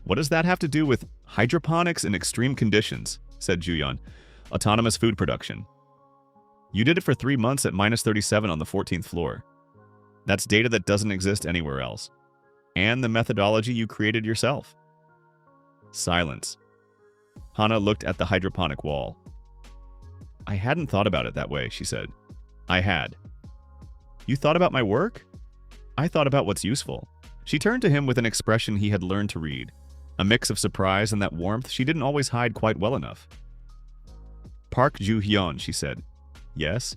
Speaker 1: What does that have to do with hydroponics in extreme conditions? Said Ju-hyun. Autonomous food production. You did it for 3 months at -37 on the 14th floor. That's data that doesn't exist anywhere else. And the methodology you created yourself. Silence. Hana looked at the hydroponic wall. I hadn't thought about it that way, she said. I had. You thought about my work? I thought about what's useful. She turned to him with an expression he had learned to read, a mix of surprise and that warmth she didn't always hide quite well enough. Park Ju-hyun, she said. Yes?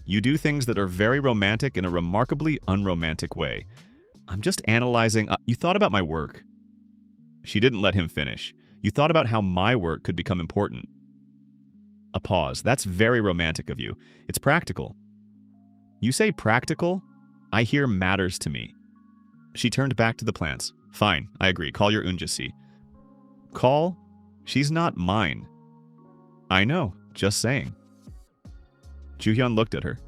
Speaker 1: You do things that are very romantic in a remarkably unromantic way. I'm just analyzing. You thought about my work. She didn't let him finish. You thought about how my work could become important. A pause. That's very romantic of you. It's practical. You say practical? I hear matters to me. She turned back to the plants. Fine, I agree. Call your Unjasi. Call? She's not mine. I know, just saying. Ju-hyun looked at her.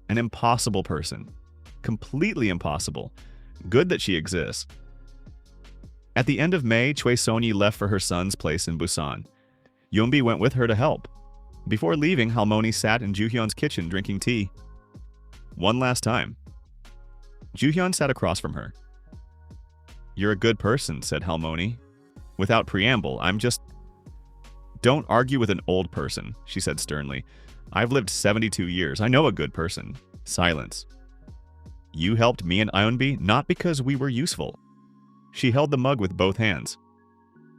Speaker 1: An impossible person. Completely impossible. Good that she exists. At the end of May, Choi Sonyi left for her son's place in Busan. Yeonbi went with her to help. Before leaving, Halmoni sat in Ju-hyun's kitchen drinking tea. One last time. Ju-hyun sat across from her. You're a good person, said Halmoni. Without preamble, I'm just... Don't argue with an old person, she said sternly. I've lived 72 years. I know a good person. Silence. You helped me and Yeonbi not because we were useful. She held the mug with both hands.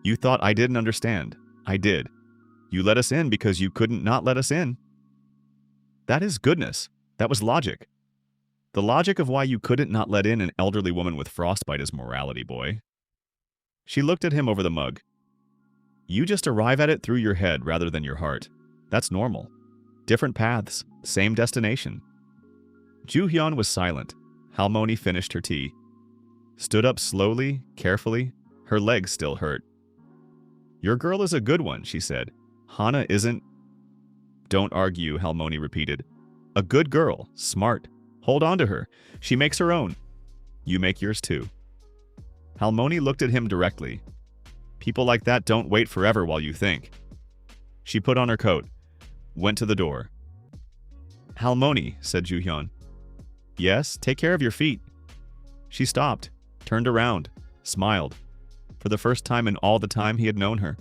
Speaker 1: You thought I didn't understand. I did. You let us in because you couldn't not let us in. That is goodness. That was logic. The logic of why you couldn't not let in an elderly woman with frostbite is morality, boy. She looked at him over the mug. You just arrive at it through your head rather than your heart. That's normal. Different paths, same destination. Ju-hyun was silent. Halmoni finished her tea. Stood up slowly, carefully. Her legs still hurt. Your girl is a good one, she said. Hana isn't... Don't argue, Halmoni repeated. A good girl, smart. Hold on to her. She makes her own. You make yours too. Halmoni looked at him directly. People like that don't wait forever while you think. She put on her coat, went to the door. "Halmoni," said Ju-hyun. "Yes, take care of your feet." She stopped, turned around, smiled. For the first time in all the time he had known her.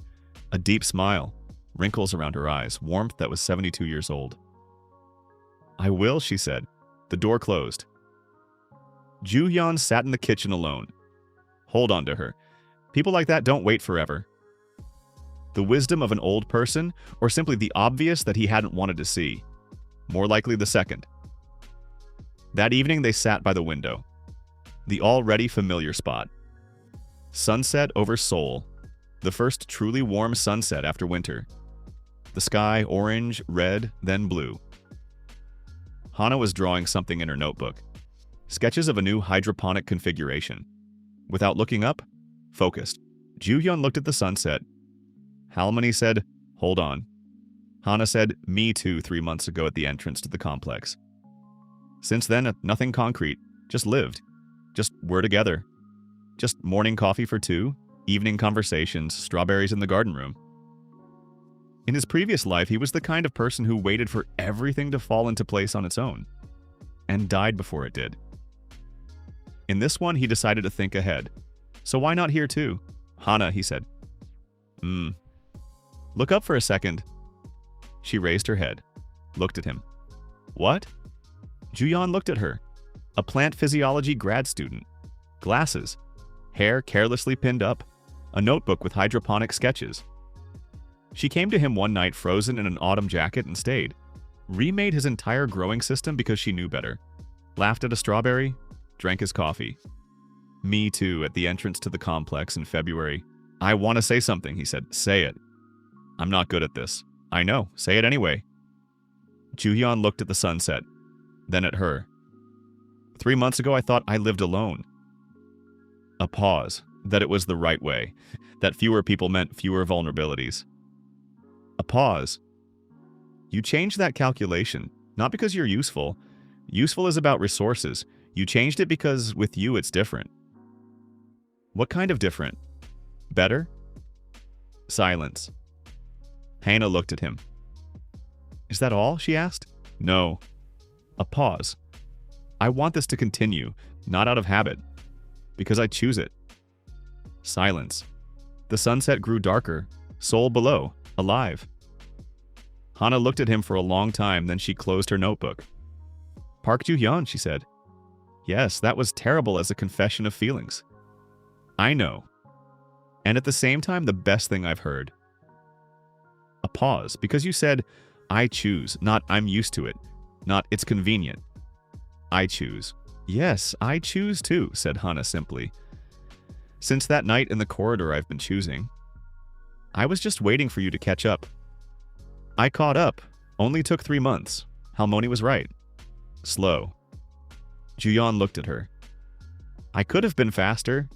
Speaker 1: A deep smile, wrinkles around her eyes, warmth that was 72 years old. "I will," she said. The door closed. Ju-hyun sat in the kitchen alone. Hold on to her. People like that don't wait forever. The wisdom of an old person, or simply the obvious that he hadn't wanted to see? More likely the second. That evening they sat by the window. The already familiar spot. Sunset over Seoul. The first truly warm sunset after winter. The sky orange, red, then blue. Hana was drawing something in her notebook. Sketches of a new hydroponic configuration. Without looking up, focused. Ju-hyun looked at the sunset. Halmoni said, "Hold on." Hana said, "Me too," 3 months ago at the entrance to the complex. Since then, nothing concrete. Just lived. Just were together. Just morning coffee for two, evening conversations, strawberries in the garden room. In his previous life, he was the kind of person who waited for everything to fall into place on its own, and died before it did. In this one, he decided to think ahead. So why not here too? "Hana," he said. Look up for a second." She raised her head, looked at him. "What?" Ju-hyun looked at her. A plant physiology grad student. Glasses. Hair carelessly pinned up. A notebook with hydroponic sketches. She came to him one night frozen in an autumn jacket and stayed. Remade his entire growing system because she knew better. Laughed at a strawberry, drank his coffee. "Me too," at the entrance to the complex in February. "I want to say something," he said. "Say it." "I'm not good at this." "I know. Say it anyway." Ju-hyun looked at the sunset, then at her. 3 months ago, I thought I lived alone. A pause. That it was the right way. That fewer people meant fewer vulnerabilities. A pause. You changed that calculation, not because you're useful. Useful is about resources. You changed it because with you it's different. What kind of different? Better? Silence. Hannah looked at him. "Is that all?" she asked. "No." A pause. "I want this to continue, not out of habit. Because I choose it." Silence. The sunset grew darker, Seoul below, alive. Hana looked at him for a long time, then she closed her notebook. "Park Ju-hyun," she said. "Yes, that was terrible as a confession of feelings." "I know. And at the same time, the best thing I've heard." A pause, because you said, "I choose," not "I'm used to it," not "it's convenient." "I choose." "Yes, I choose too," said Hana simply. "Since that night in the corridor I've been choosing. I was just waiting for you to catch up. I caught up. Only took 3 months. Halmoni was right. Slow." Ju-hyun looked at her. "I could have been faster."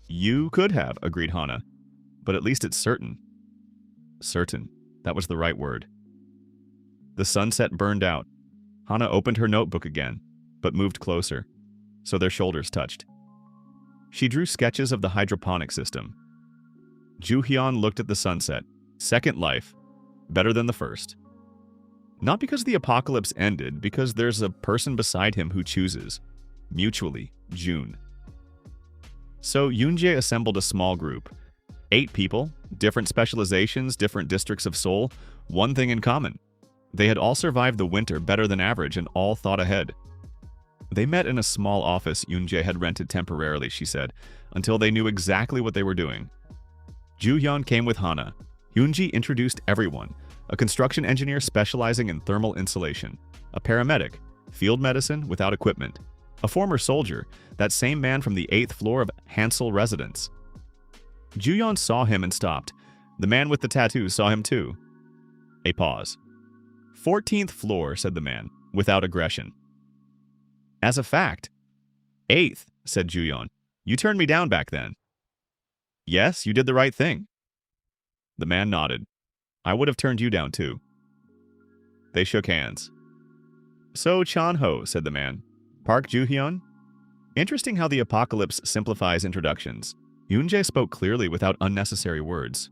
Speaker 1: "You could have," agreed Hana. "But at least it's certain." Certain. That was the right word. The sunset burned out. Hana opened her notebook again, but moved closer, so their shoulders touched. She drew sketches of the hydroponic system. Ju-hyun looked at the sunset. Second life. Better than the first. Not because the apocalypse ended, because there's a person beside him who chooses. Mutually, June. So Yoonjae assembled a small group. 8 people, different specializations, different districts of Seoul, one thing in common. They had all survived the winter better than average and all thought ahead. They met in a small office Yoonjae had rented temporarily, she said, until they knew exactly what they were doing. Ju-hyun came with Hana. Yoonji introduced everyone, a construction engineer specializing in thermal insulation, a paramedic, field medicine without equipment, a former soldier, that same man from the 8th floor of Hansel residence. Ju-hyun saw him and stopped. The man with the tattoo saw him too. A pause. 14th floor, said the man, without aggression. As a fact. 8th, said Ju-hyun. You turned me down back then. Yes, you did the right thing. The man nodded. I would have turned you down too. They shook hands. So Chan-ho, said the man. Park Ju-hyun? Interesting how the apocalypse simplifies introductions. Yoonjae spoke clearly without unnecessary words.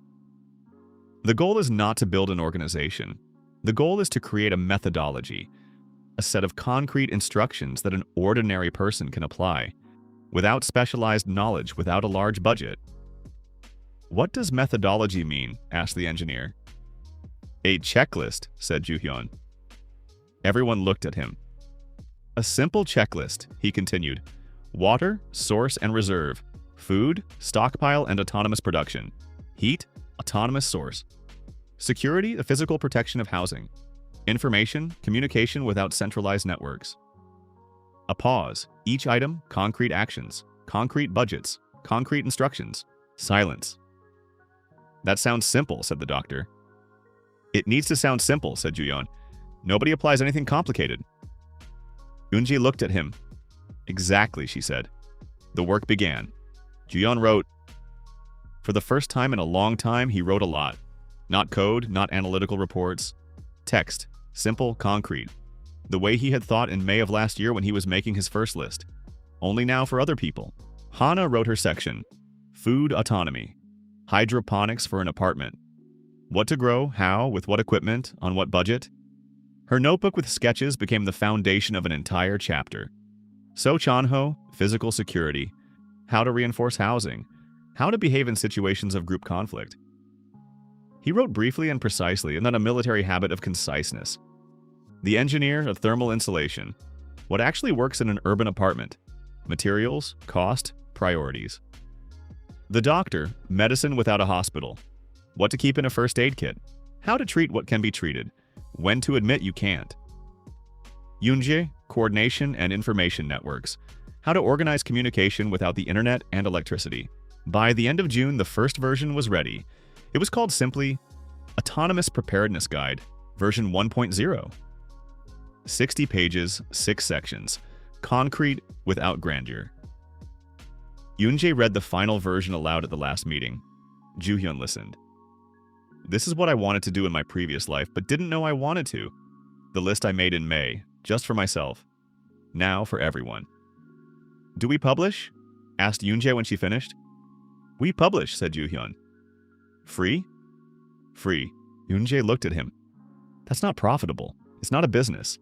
Speaker 1: The goal is not to build an organization. The goal is to create a methodology, a set of concrete instructions that an ordinary person can apply, without specialized knowledge, without a large budget. What does methodology mean? Asked the engineer. A checklist, said Ju-hyun. Everyone looked at him. A simple checklist, he continued. Water, source and reserve. Food, stockpile and autonomous production. Heat, autonomous source. Security, the physical protection of housing. Information, communication without centralized networks. A pause, each item, concrete actions, concrete budgets, concrete instructions. Silence. That sounds simple, said the doctor. It needs to sound simple, said Ju-hyun. Nobody applies anything complicated. Eunji looked at him. Exactly, she said. The work began. Ju-hyun wrote. For the first time in a long time, he wrote a lot. Not code, not analytical reports. Text. Simple, concrete. The way he had thought in May of last year when he was making his first list. Only now for other people. Hana wrote her section. Food autonomy. Hydroponics for an apartment. What to grow, how, with what equipment, on what budget. Her notebook with sketches became the foundation of an entire chapter. So Chanho, physical security. How to reinforce housing. How to behave in situations of group conflict. He wrote briefly and precisely, and then a military habit of conciseness. The engineer of thermal insulation. What actually works in an urban apartment. Materials, cost, priorities. The doctor, medicine without a hospital. What to keep in a first aid kit. How to treat what can be treated. When to admit you can't. Yunje, coordination and information networks. How to organize communication without the internet and electricity. By the end of June, the first version was ready. It was called simply Autonomous Preparedness Guide, version 1.0. 60 pages, 6 sections. Concrete without grandeur. Yunjae read the final version aloud at the last meeting. Ju-hyun listened. This is what I wanted to do in my previous life, but didn't know I wanted to. The list I made in May, just for myself. Now for everyone. Do we publish? Asked Yunjae when she finished. We publish, said Ju-hyun. Free? Free. Yunjae looked at him. That's not profitable. It's not a business.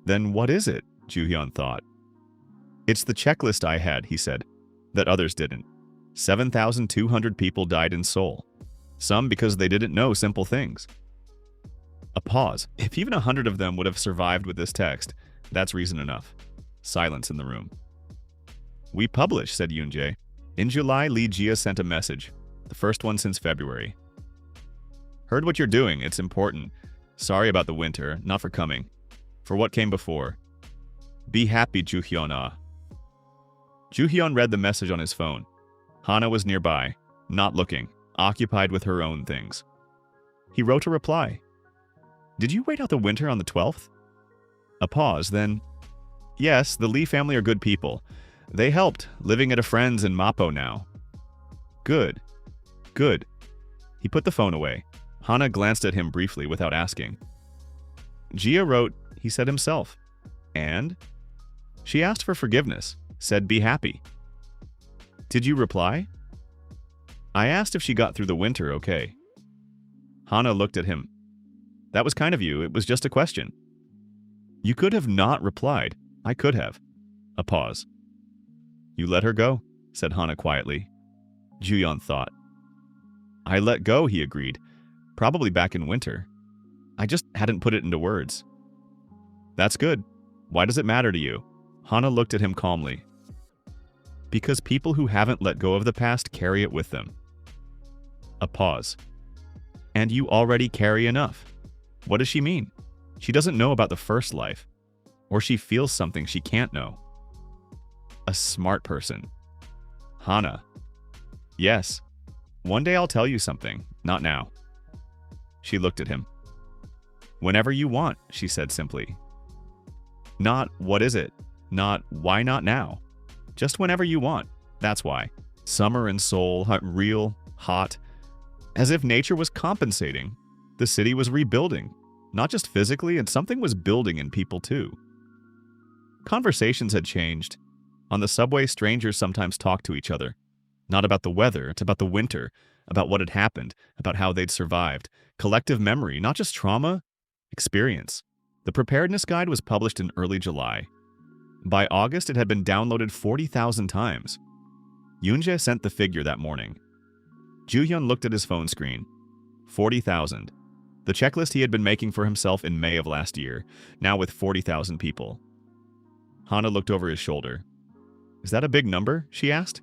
Speaker 1: Then what is it? Ju-hyun thought. It's the checklist I had, he said, that others didn't. 7,200 people died in Seoul. Some because they didn't know simple things. A pause. If even 100 of them would have survived with this text, that's reason enough. Silence in the room. We publish, said Yunjae. In July, Lee Jia sent a message. The first one since February. Heard what you're doing, it's important. Sorry about the winter, not for coming. For what came before. Be happy, Ju-hyun. Ju-hyun read the message on his phone. Hana was nearby, not looking, occupied with her own things. He wrote a reply. Did you wait out the winter on the 12th? A pause, then. Yes, the Lee family are good people. They helped, living at a friend's in Mapo now. Good. Good. He put the phone away. Hana glanced at him briefly without asking. Jia wrote, he said himself. And? She asked for forgiveness, said be happy. Did you reply? I asked if she got through the winter okay. Hana looked at him. That was kind of you, it was just a question. You could have not replied. I could have. A pause. You let her go, said Hana quietly. Ju-hyun thought. I let go, he agreed. Probably back in winter. I just hadn't put it into words. That's good. Why does it matter to you? Hana looked at him calmly. Because people who haven't let go of the past carry it with them. A pause. And you already carry enough. What does she mean? She doesn't know about the first life. Or she feels something she can't know. A smart person. Hana. Yes. One day I'll tell you something, not now. She looked at him. Whenever you want, she said simply. Not what is it? Not why not now? Just whenever you want. That's why. Summer in Seoul, real, hot. As if nature was compensating. The city was rebuilding. Not just physically, and something was building in people too. Conversations had changed. On the subway, strangers sometimes talked to each other. Not about the weather, it's about the winter, about what had happened, about how they'd survived. Collective memory, not just trauma, experience. The preparedness guide was published in early July. By August, it had been downloaded 40,000 times. Yoonjae sent the figure that morning. Joo-hyun looked at his phone screen. 40,000. The checklist he had been making for himself in May of last year, now with 40,000 people. Hana looked over his shoulder. Is that a big number? She asked.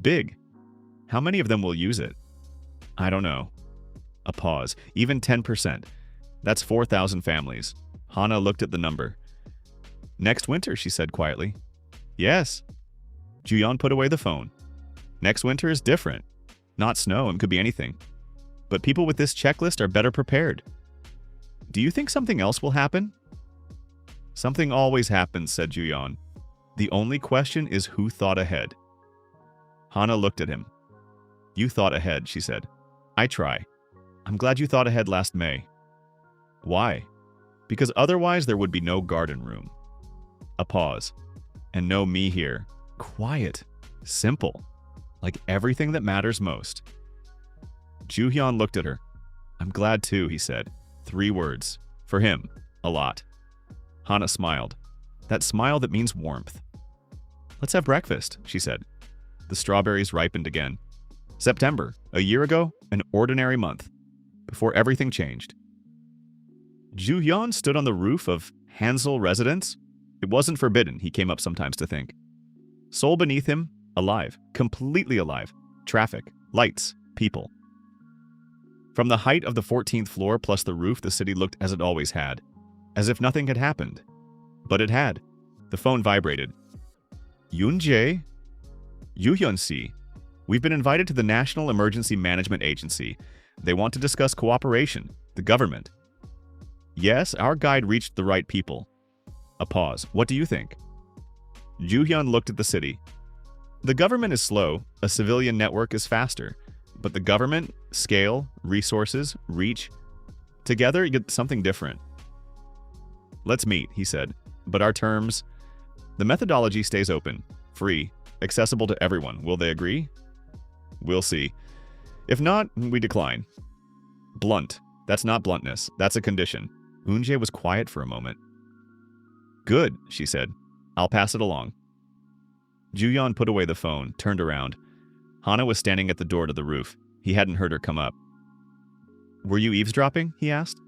Speaker 1: Big. How many of them will use it? I don't know. A pause. Even 10%. That's 4,000 families. Hana looked at the number. Next winter, she said quietly. Yes. Joo-hyun put away the phone. Next winter is different. Not snow, and could be anything. But people with this checklist are better prepared. Do you think something else will happen? Something always happens, said Joo-hyun. The only question is who thought ahead. Hana looked at him. You thought ahead, she said. I try. I'm glad you thought ahead last May. Why? Because otherwise there would be no garden room. A pause. And no me here. Quiet. Simple. Like everything that matters most. Joo-hyun looked at her. I'm glad too, he said. 3 words. For him. A lot. Hana smiled. That smile that means warmth. Let's have breakfast, she said. The strawberries ripened again. September, a year ago, an ordinary month. Before everything changed. Joo-hyun stood on the roof of Hansel residence. It wasn't forbidden, he came up sometimes to think. Seoul beneath him, alive, completely alive. Traffic, lights, people. From the height of the 14th floor plus the roof, the city looked as it always had. As if nothing had happened. But it had. The phone vibrated. Yoonjae? Yoo-hyun-si. We've been invited to the National Emergency Management Agency. They want to discuss cooperation. The government. Yes, our guide reached the right people. A pause. What do you think? Joo-hyun looked at the city. The government is slow. A civilian network is faster. But the government, scale, resources, reach, together you get something different. Let's meet, he said. But our terms... The methodology stays open, free, accessible to everyone. Will they agree? We'll see. If not, we decline. Blunt. That's not bluntness. That's a condition. Yoonjae was quiet for a moment. Good, she said. I'll pass it along. Joo-hyun put away the phone, turned around. Hana was standing at the door to the roof. He hadn't heard her come up. Were you eavesdropping? He asked.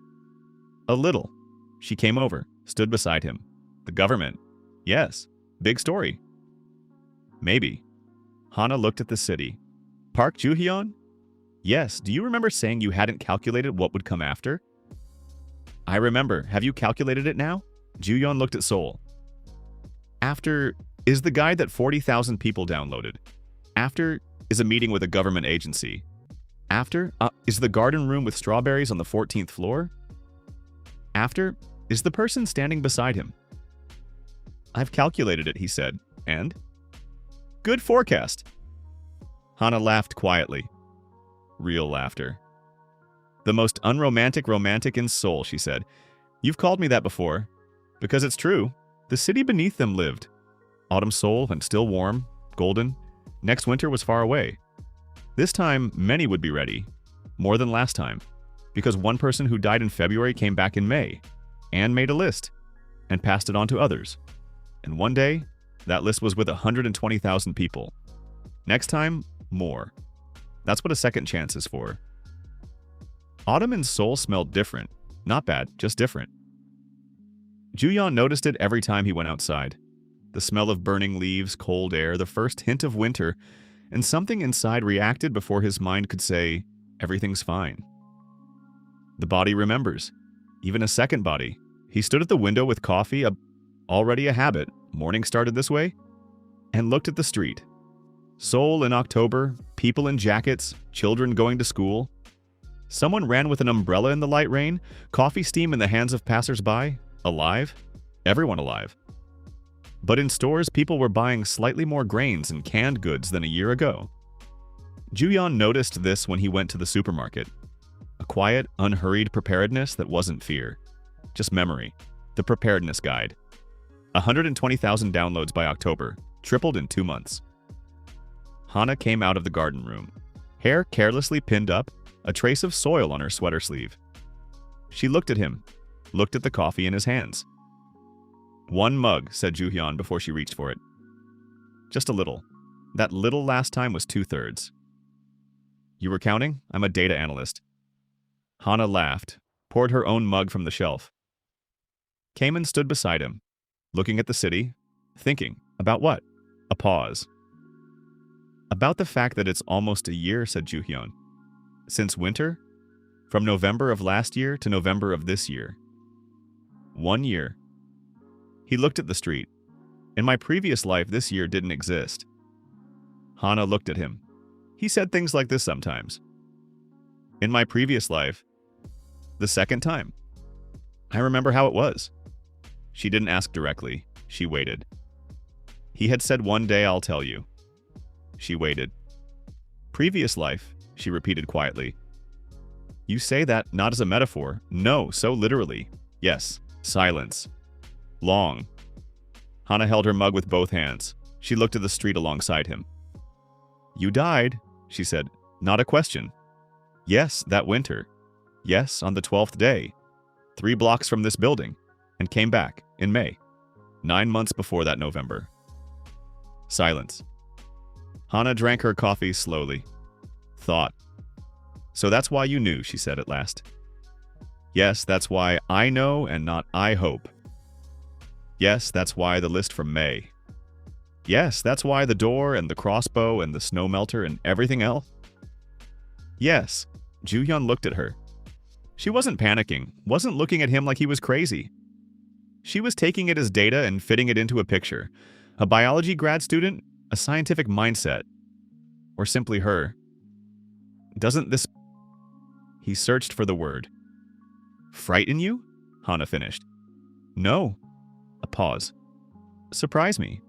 Speaker 1: A little. She came over, stood beside him. The government. Yes. Big story. Maybe. Hana looked at the city. Park Joo-hyun? Yes. Do you remember saying you hadn't calculated what would come after? I remember. Have you calculated it now? Joo-hyun looked at Seoul. After is the guide that 40,000 people downloaded. After is a meeting with a government agency. After is the garden room with strawberries on the 14th floor. After is the person standing beside him. I've calculated it, he said. And? Good forecast. Hana laughed quietly. Real laughter. The most unromantic romantic in Seoul, she said. You've called me that before. Because it's true. The city beneath them lived. Autumn Seoul and still warm, golden. Next winter was far away. This time, many would be ready. More than last time. Because one person who died in February came back in May. And made a list. And passed it on to others. And one day, that list was with 120,000 people. Next time, more. That's what a second chance is for. Autumn in Seoul smelled different. Not bad, just different. Joo-hyun noticed it every time he went outside. The smell of burning leaves, cold air, the first hint of winter, and something inside reacted before his mind could say, everything's fine. The body remembers. Even a second body. He stood at the window with coffee, already a habit. Morning started this way. And looked at the street. Seoul in October, people in jackets, children going to school. Someone ran with an umbrella in the light rain, coffee steam in the hands of passers-by. Alive? Everyone alive. But in stores, people were buying slightly more grains and canned goods than a year ago. Joo-hyun noticed this when he went to the supermarket. A quiet, unhurried preparedness that wasn't fear. Just memory. The preparedness guide. 120,000 downloads by October, tripled in 2 months. Hana came out of the garden room, hair carelessly pinned up, a trace of soil on her sweater sleeve. She looked at him, looked at the coffee in his hands. "1 mug," said Ju-hyun before she reached for it. "Just a little. That little last time was 2/3. "You were counting? I'm a data analyst." Hana laughed, poured her own mug from the shelf. Kamen stood beside him, looking at the city, thinking. About what? A pause. "About the fact that it's almost a year," said Ju-hyun. "Since winter? From November of last year to November of this year. 1 year." He looked at the street. "In my previous life, this year didn't exist." Hana looked at him. He said things like this sometimes. "In my previous life, the second time. I remember how it was." She didn't ask directly. She waited. He had said, "One day I'll tell you." She waited. "Previous life," she repeated quietly. "You say that not as a metaphor. No, so literally. Yes." Silence. Long. Hana held her mug with both hands. She looked at the street alongside him. "You died," she said. "Not a question." "Yes, that winter. Yes, on the 12th day. 3 blocks from this building. And came back, in May. 9 months before that November." Silence. Hana drank her coffee slowly. Thought. "So that's why you knew," she said at last. "Yes, that's why I know and not I hope. Yes, that's why the list from May. Yes, that's why the door and the crossbow and the snow melter and everything else." "Yes." Ju-hyun looked at her. She wasn't panicking, wasn't looking at him like he was crazy. She was taking it as data and fitting it into a picture. A biology grad student, a scientific mindset, or simply her. "Doesn't this..." He searched for the word. "Frighten you?" Hana finished. "No." A pause. "Surprise me,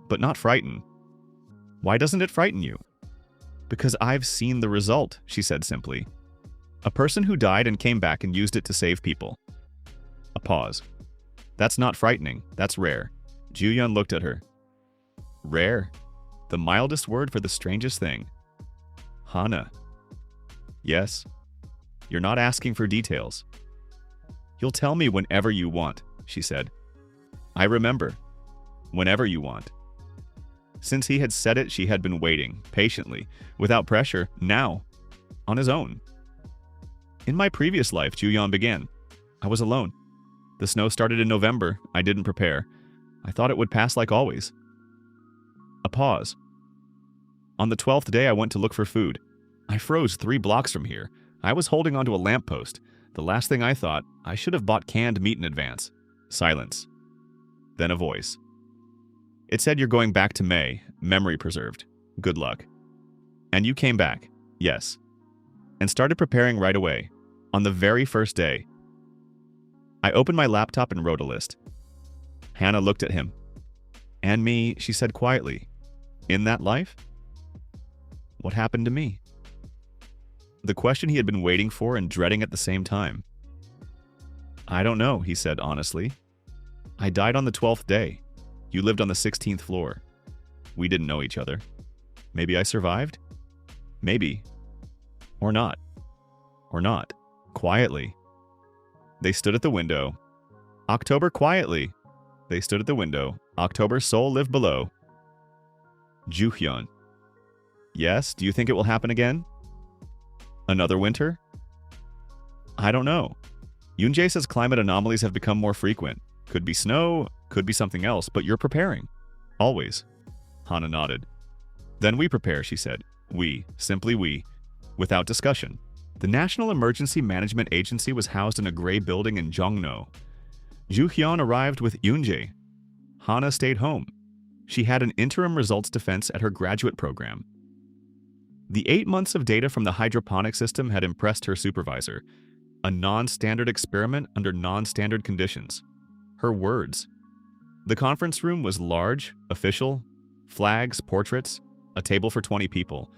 Speaker 1: but not frighten." "Why doesn't it frighten you?" "Because I've seen the result," she said simply. "A person who died and came back and used it to save people." A pause. "That's not frightening, that's rare." Ju-hyun looked at her. "Rare? The mildest word for the strangest thing." "Hana." "Yes." "You're not asking for details." "You'll tell me whenever you want," she said. "I remember. Whenever you want." Since he had said it, she had been waiting, patiently, without pressure, now, on his own. "In my previous life," Ju-hyun began, "I was alone. The snow started in November. I didn't prepare. I thought it would pass like always." A pause. "On the 12th day, I went to look for food. I froze 3 blocks from here. I was holding onto a lamppost. The last thing I thought, I should have bought canned meat in advance." Silence. Then a voice. "It said you're going back to May, memory preserved. Good luck." "And you came back." "Yes." "And started preparing right away. On the very first day." I opened my laptop and wrote a list. Hana looked at him. "And me," she said quietly. "In that life?" "What happened to me?" The question he had been waiting for and dreading at the same time. "I don't know," he said honestly. "I died on the 12th day. You lived on the 16th floor. We didn't know each other. Maybe I survived? Maybe. Or not. Or not." Quietly. They stood at the window. October quietly. They stood at the window. October's soul lived below. Ju-hyun. "Yes, do you think it will happen again?" "Another winter?" "I don't know. Yoonjae says climate anomalies have become more frequent. Could be snow, could be something else, but you're preparing. Always." Hana nodded. "Then we prepare," she said. "We, simply we, without discussion." The National Emergency Management Agency was housed in a gray building in Jongno. Ju-hyun arrived with Yoonjae. Hana stayed home. She had an interim results defense at her graduate program. The 8 months of data from the hydroponic system had impressed her supervisor. A non-standard experiment under non-standard conditions. Her words. The conference room was large, official, flags, portraits, a table for 20 people.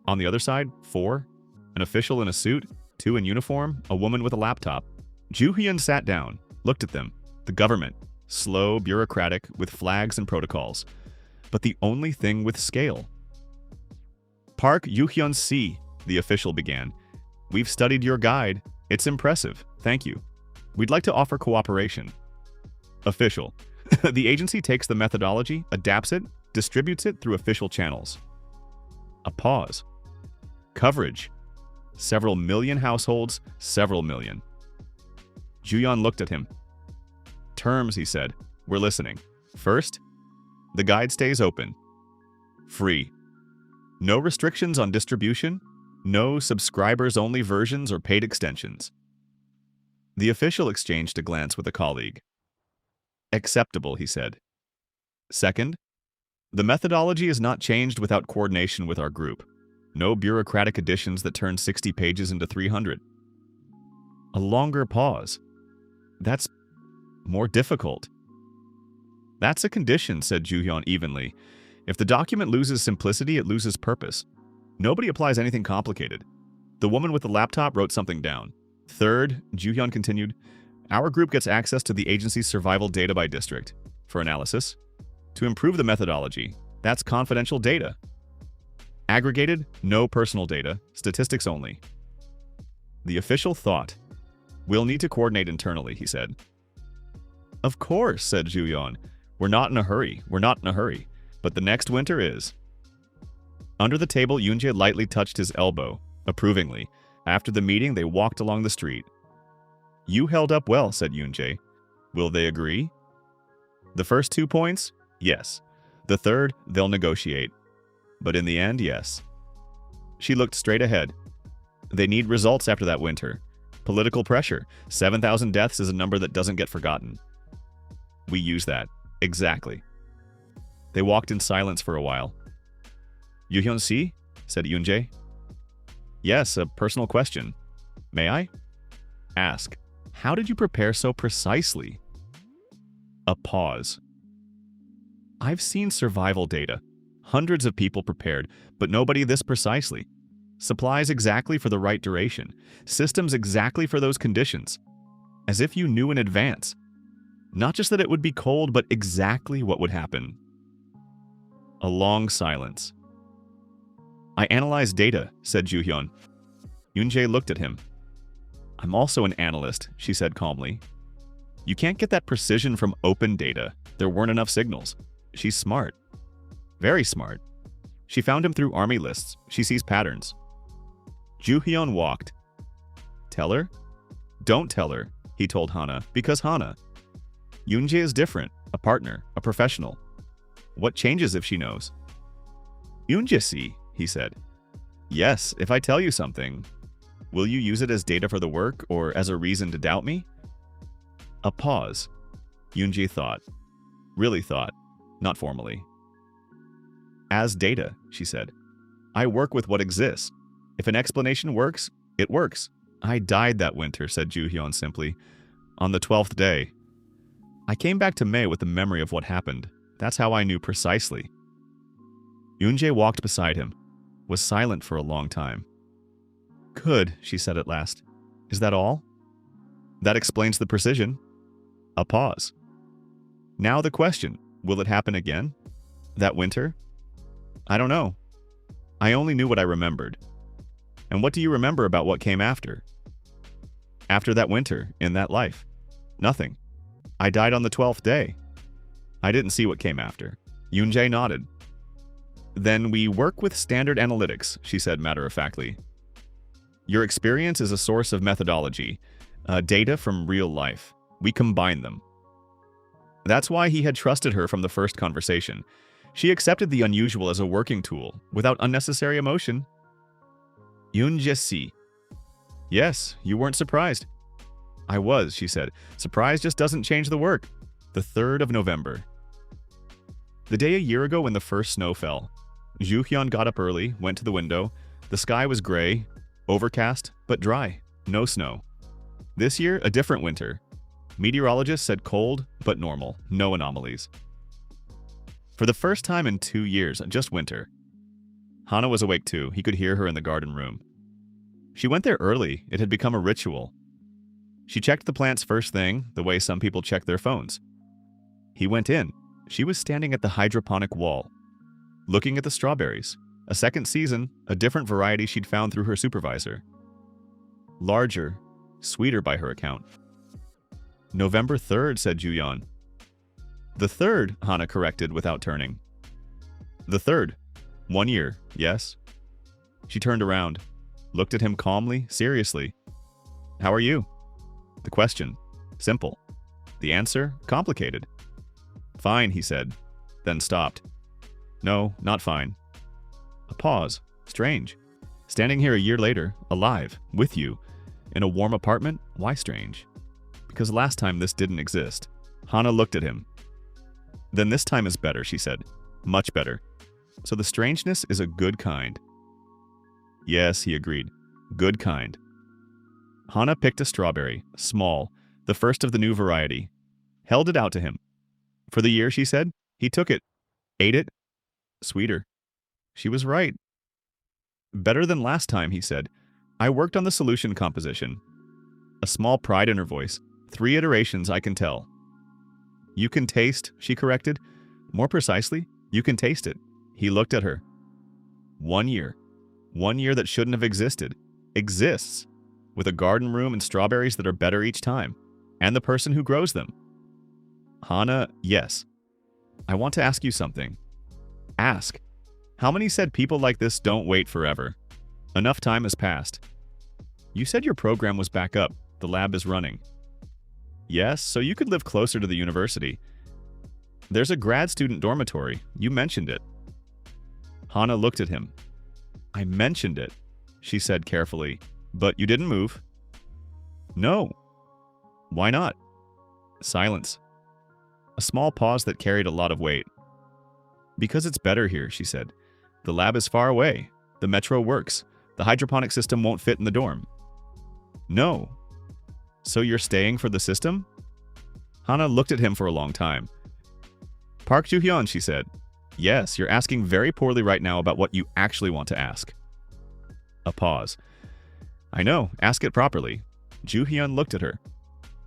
Speaker 1: On the other side, 4. An official in a suit, 2 in uniform, a woman with a laptop. Ju-hyun sat down, looked at them. The government. Slow, bureaucratic, with flags and protocols. But the only thing with scale. Park Yuhyun-si, the official began. We've studied your guide. It's impressive. Thank you. We'd like to offer cooperation. Official. The agency takes the methodology, adapts it, distributes it through official channels. A pause. Coverage. Several million households, several million. Juyeon looked at him. Terms, he said. We're listening. First, the guide stays open. Free. No restrictions on distribution. No subscribers-only versions or paid extensions. The official exchanged a glance with a colleague. Acceptable, he said. Second, the methodology is not changed without coordination with our group. No bureaucratic additions that turn 60 pages into 300. A longer pause. That's more difficult. That's a condition, said Juyeon evenly. If the document loses simplicity, it loses purpose. Nobody applies anything complicated. The woman with the laptop wrote something down. Third, Juyeon continued, our group gets access to the agency's survival data by district for analysis. To improve the methodology, that's confidential data. Aggregated, no personal data, statistics only. The official thought. We'll need to coordinate internally, he said. Of course, said Juyeon. We're not in a hurry. But the next winter is. Under the table, Yoonjae lightly touched his elbow, approvingly. After the meeting, they walked along the street. You held up well, said Yoonjae. Will they agree? The first 2 points? Yes. The third, they'll negotiate. But in the end, yes. She looked straight ahead. They need results after that winter. Political pressure. 7,000 deaths is a number that doesn't get forgotten. We use that. Exactly. They walked in silence for a while. Yuhyun-si? Said Yoonjae. Yes, a personal question. May I? Ask. How did you prepare so precisely? A pause. I've seen survival data. Hundreds of people prepared, but nobody this precisely. Supplies exactly for the right duration. Systems exactly for those conditions. As if you knew in advance. Not just that it would be cold, but exactly what would happen. A long silence. I analyze data, said Juyeon. Yoonjae looked at him. I'm also an analyst, she said calmly. You can't get that precision from open data. There weren't enough signals. She's smart. Very smart. She found him through army lists. She sees patterns. Juyeon walked. Tell her? Don't tell her, he told Hana, because Hana. Yoonjae is different, a partner, a professional. What changes if she knows? Yoonjae-si, he said. Yes, if I tell you something. Will you use it as data for the work or as a reason to doubt me? A pause. Yoonjae thought. Really thought, not formally. As data, she said. I work with what exists. If an explanation works, it works. I died that winter, said Juyeon simply. On the 12th day. I came back to May with the memory of what happened. That's how I knew precisely. Yoonjae walked beside him, was silent for a long time. Good, she said at last. Is that all? That explains the precision. A pause. Now the question, will it happen again? That winter? I don't know. I only knew what I remembered. And what do you remember about what came after? After that winter, in that life? Nothing. I died on the 12th day. I didn't see what came after. Yoonjae nodded. Then we work with standard analytics, she said matter-of-factly. Your experience is a source of methodology, data from real life. We combine them. That's why he had trusted her from the first conversation. She accepted the unusual as a working tool, without unnecessary emotion. Yoonjae-si. Yes, you weren't surprised. I was, she said. Surprise just doesn't change the work. The 3rd of November. The day a year ago when the first snow fell. Juyeon got up early, went to the window. The sky was gray, overcast, but dry. No snow. This year, a different winter. Meteorologists said cold, but normal. No anomalies. For the first time in 2 years, just winter. Hana was awake too. He could hear her in the garden room. She went there early. It had become a ritual. She checked the plants first thing, the way some people check their phones. He went in. She was standing at the hydroponic wall, looking at the strawberries. A second season, a different variety she'd found through her supervisor. Larger, sweeter by her account. November 3rd, said Juyeon. The 3rd, Hana corrected without turning. The 3rd. 1 year, yes? She turned around, looked at him calmly, seriously. How are you? The question, simple. The answer, complicated. Fine, he said, then stopped. No, not fine. A pause, strange. Standing here a year later, alive, with you, in a warm apartment, why strange? Because last time this didn't exist. Hana looked at him. Then this time is better, she said. Much better. So the strangeness is a good kind. Yes, he agreed. Good kind. Hana picked a strawberry, small, the first of the new variety. Held it out to him. For the year, she said. He took it. Ate it. Sweeter. She was right. Better than last time, he said. I worked on the solution composition. A small pride in her voice. 3 iterations, I can tell. You can taste, she corrected. More precisely, you can taste it. He looked at her. 1 year. 1 year that shouldn't have existed. Exists. With a garden room and strawberries that are better each time. And the person who grows them. Hana, yes. I want to ask you something. Ask. How many said people like this don't wait forever? Enough time has passed. You said your program was back up. The lab is running. Yes, so you could live closer to the university. There's a grad student dormitory. You mentioned it. Hana looked at him. I mentioned it, she said carefully. But you didn't move. No. Why not? Silence. A small pause that carried a lot of weight. Because it's better here, she said. The lab is far away. The metro works. The hydroponic system won't fit in the dorm. No. So you're staying for the system? Hana looked at him for a long time. Park Juhyun, she said. Yes, you're asking very poorly right now about what you actually want to ask. A pause. I know, ask it properly. Juhyun looked at her.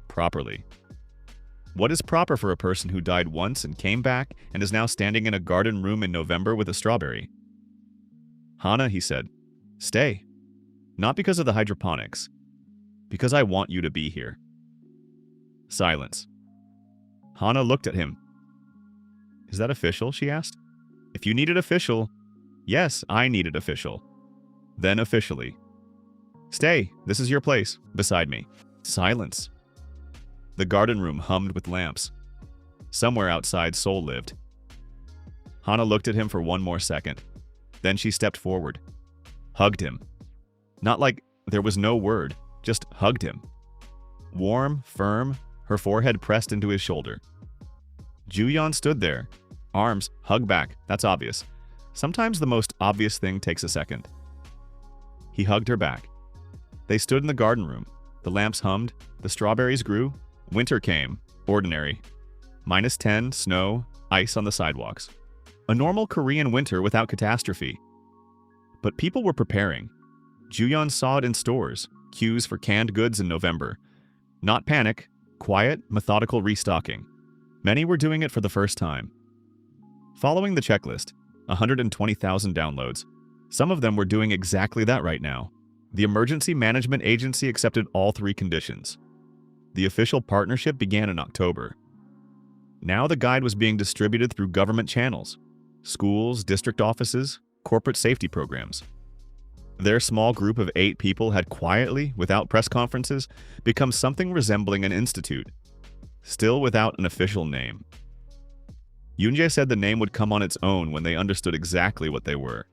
Speaker 1: Properly. What is proper for a person who died once and came back and is now standing in a garden room in November with a strawberry? Hana, he said, stay. Not because of the hydroponics. Because I want you to be here. Silence. Hana looked at him. Is that official, she asked. If you need it official, yes, I need it official. Then officially. Stay, this is your place, beside me. Silence. The garden room hummed with lamps. Somewhere outside, Seoul lived. Hana looked at him for 1 more second. Then she stepped forward. Hugged him. Not like there was no word, just hugged him. Warm, firm, her forehead pressed into his shoulder. Juyeon stood there. Arms, hug back, that's obvious. Sometimes the most obvious thing takes a second. He hugged her back. They stood in the garden room. The lamps hummed, the strawberries grew. Winter came, ordinary. -10, snow, ice on the sidewalks. A normal Korean winter without catastrophe. But people were preparing. Juyeon saw it in stores, queues for canned goods in November. Not panic, quiet, methodical restocking. Many were doing it for the first time. Following the checklist, 120,000 downloads. Some of them were doing exactly that right now. The Emergency Management Agency accepted all 3 conditions. The official partnership began in October. Now the guide was being distributed through government channels, schools, district offices, corporate safety programs. Their small group of 8 people had quietly, without press conferences, become something resembling an institute, still without an official name. Yoonjae said the name would come on its own when they understood exactly what they were.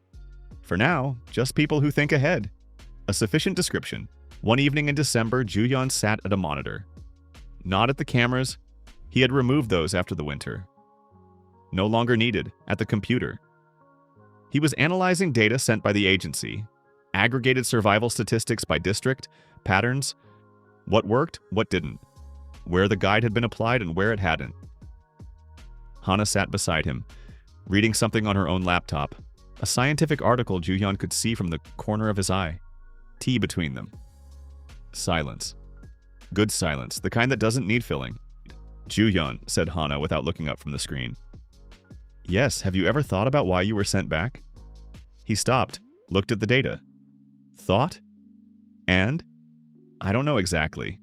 Speaker 1: For now, just people who think ahead. A sufficient description. One evening in December, Juyeon sat at a monitor. Not at the cameras. He had removed those after the winter. No longer needed, at the computer. He was analyzing data sent by the agency, aggregated survival statistics by district, patterns, what worked, what didn't, where the guide had been applied and where it hadn't. Hana sat beside him, reading something on her own laptop, a scientific article Juyeon could see from the corner of his eye. Tea between them. Silence. Good silence, the kind that doesn't need filling. Juyeon, said Hana without looking up from the screen. Yes, have you ever thought about why you were sent back? He stopped, looked at the data. Thought? And? I don't know exactly.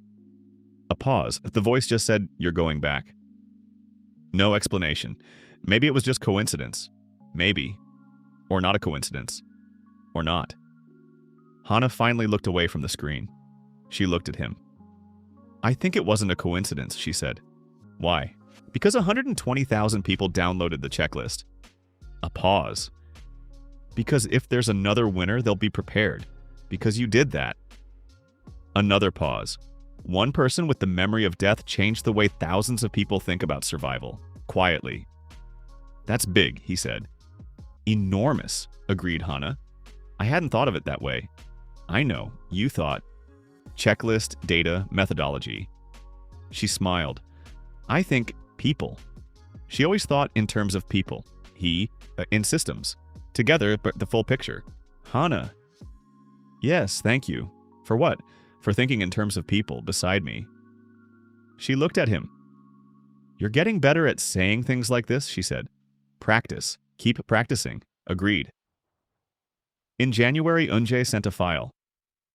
Speaker 1: A pause. The voice just said, "You're going back." No explanation. Maybe it was just coincidence. Maybe. Or not a coincidence. Or not. Hana finally looked away from the screen. She looked at him. "I think it wasn't a coincidence," she said. "Why?" "Because 120,000 people downloaded the checklist." A pause. "Because if there's another winner, they'll be prepared. Because you did that." Another pause. One person with the memory of death changed the way thousands of people think about survival. Quietly. "That's big," he said. "Enormous," agreed Hana. "I hadn't thought of it that way." "I know. You thought. Checklist, data, methodology." She smiled. "I think people." She always thought in terms of people. In systems. Together, but the full picture. "Hana." "Yes, thank you." "For what?" "For thinking in terms of people beside me." She looked at him. "You're getting better at saying things like this," she said. "Practice. Keep practicing." Agreed. In January, Eunjae sent a file.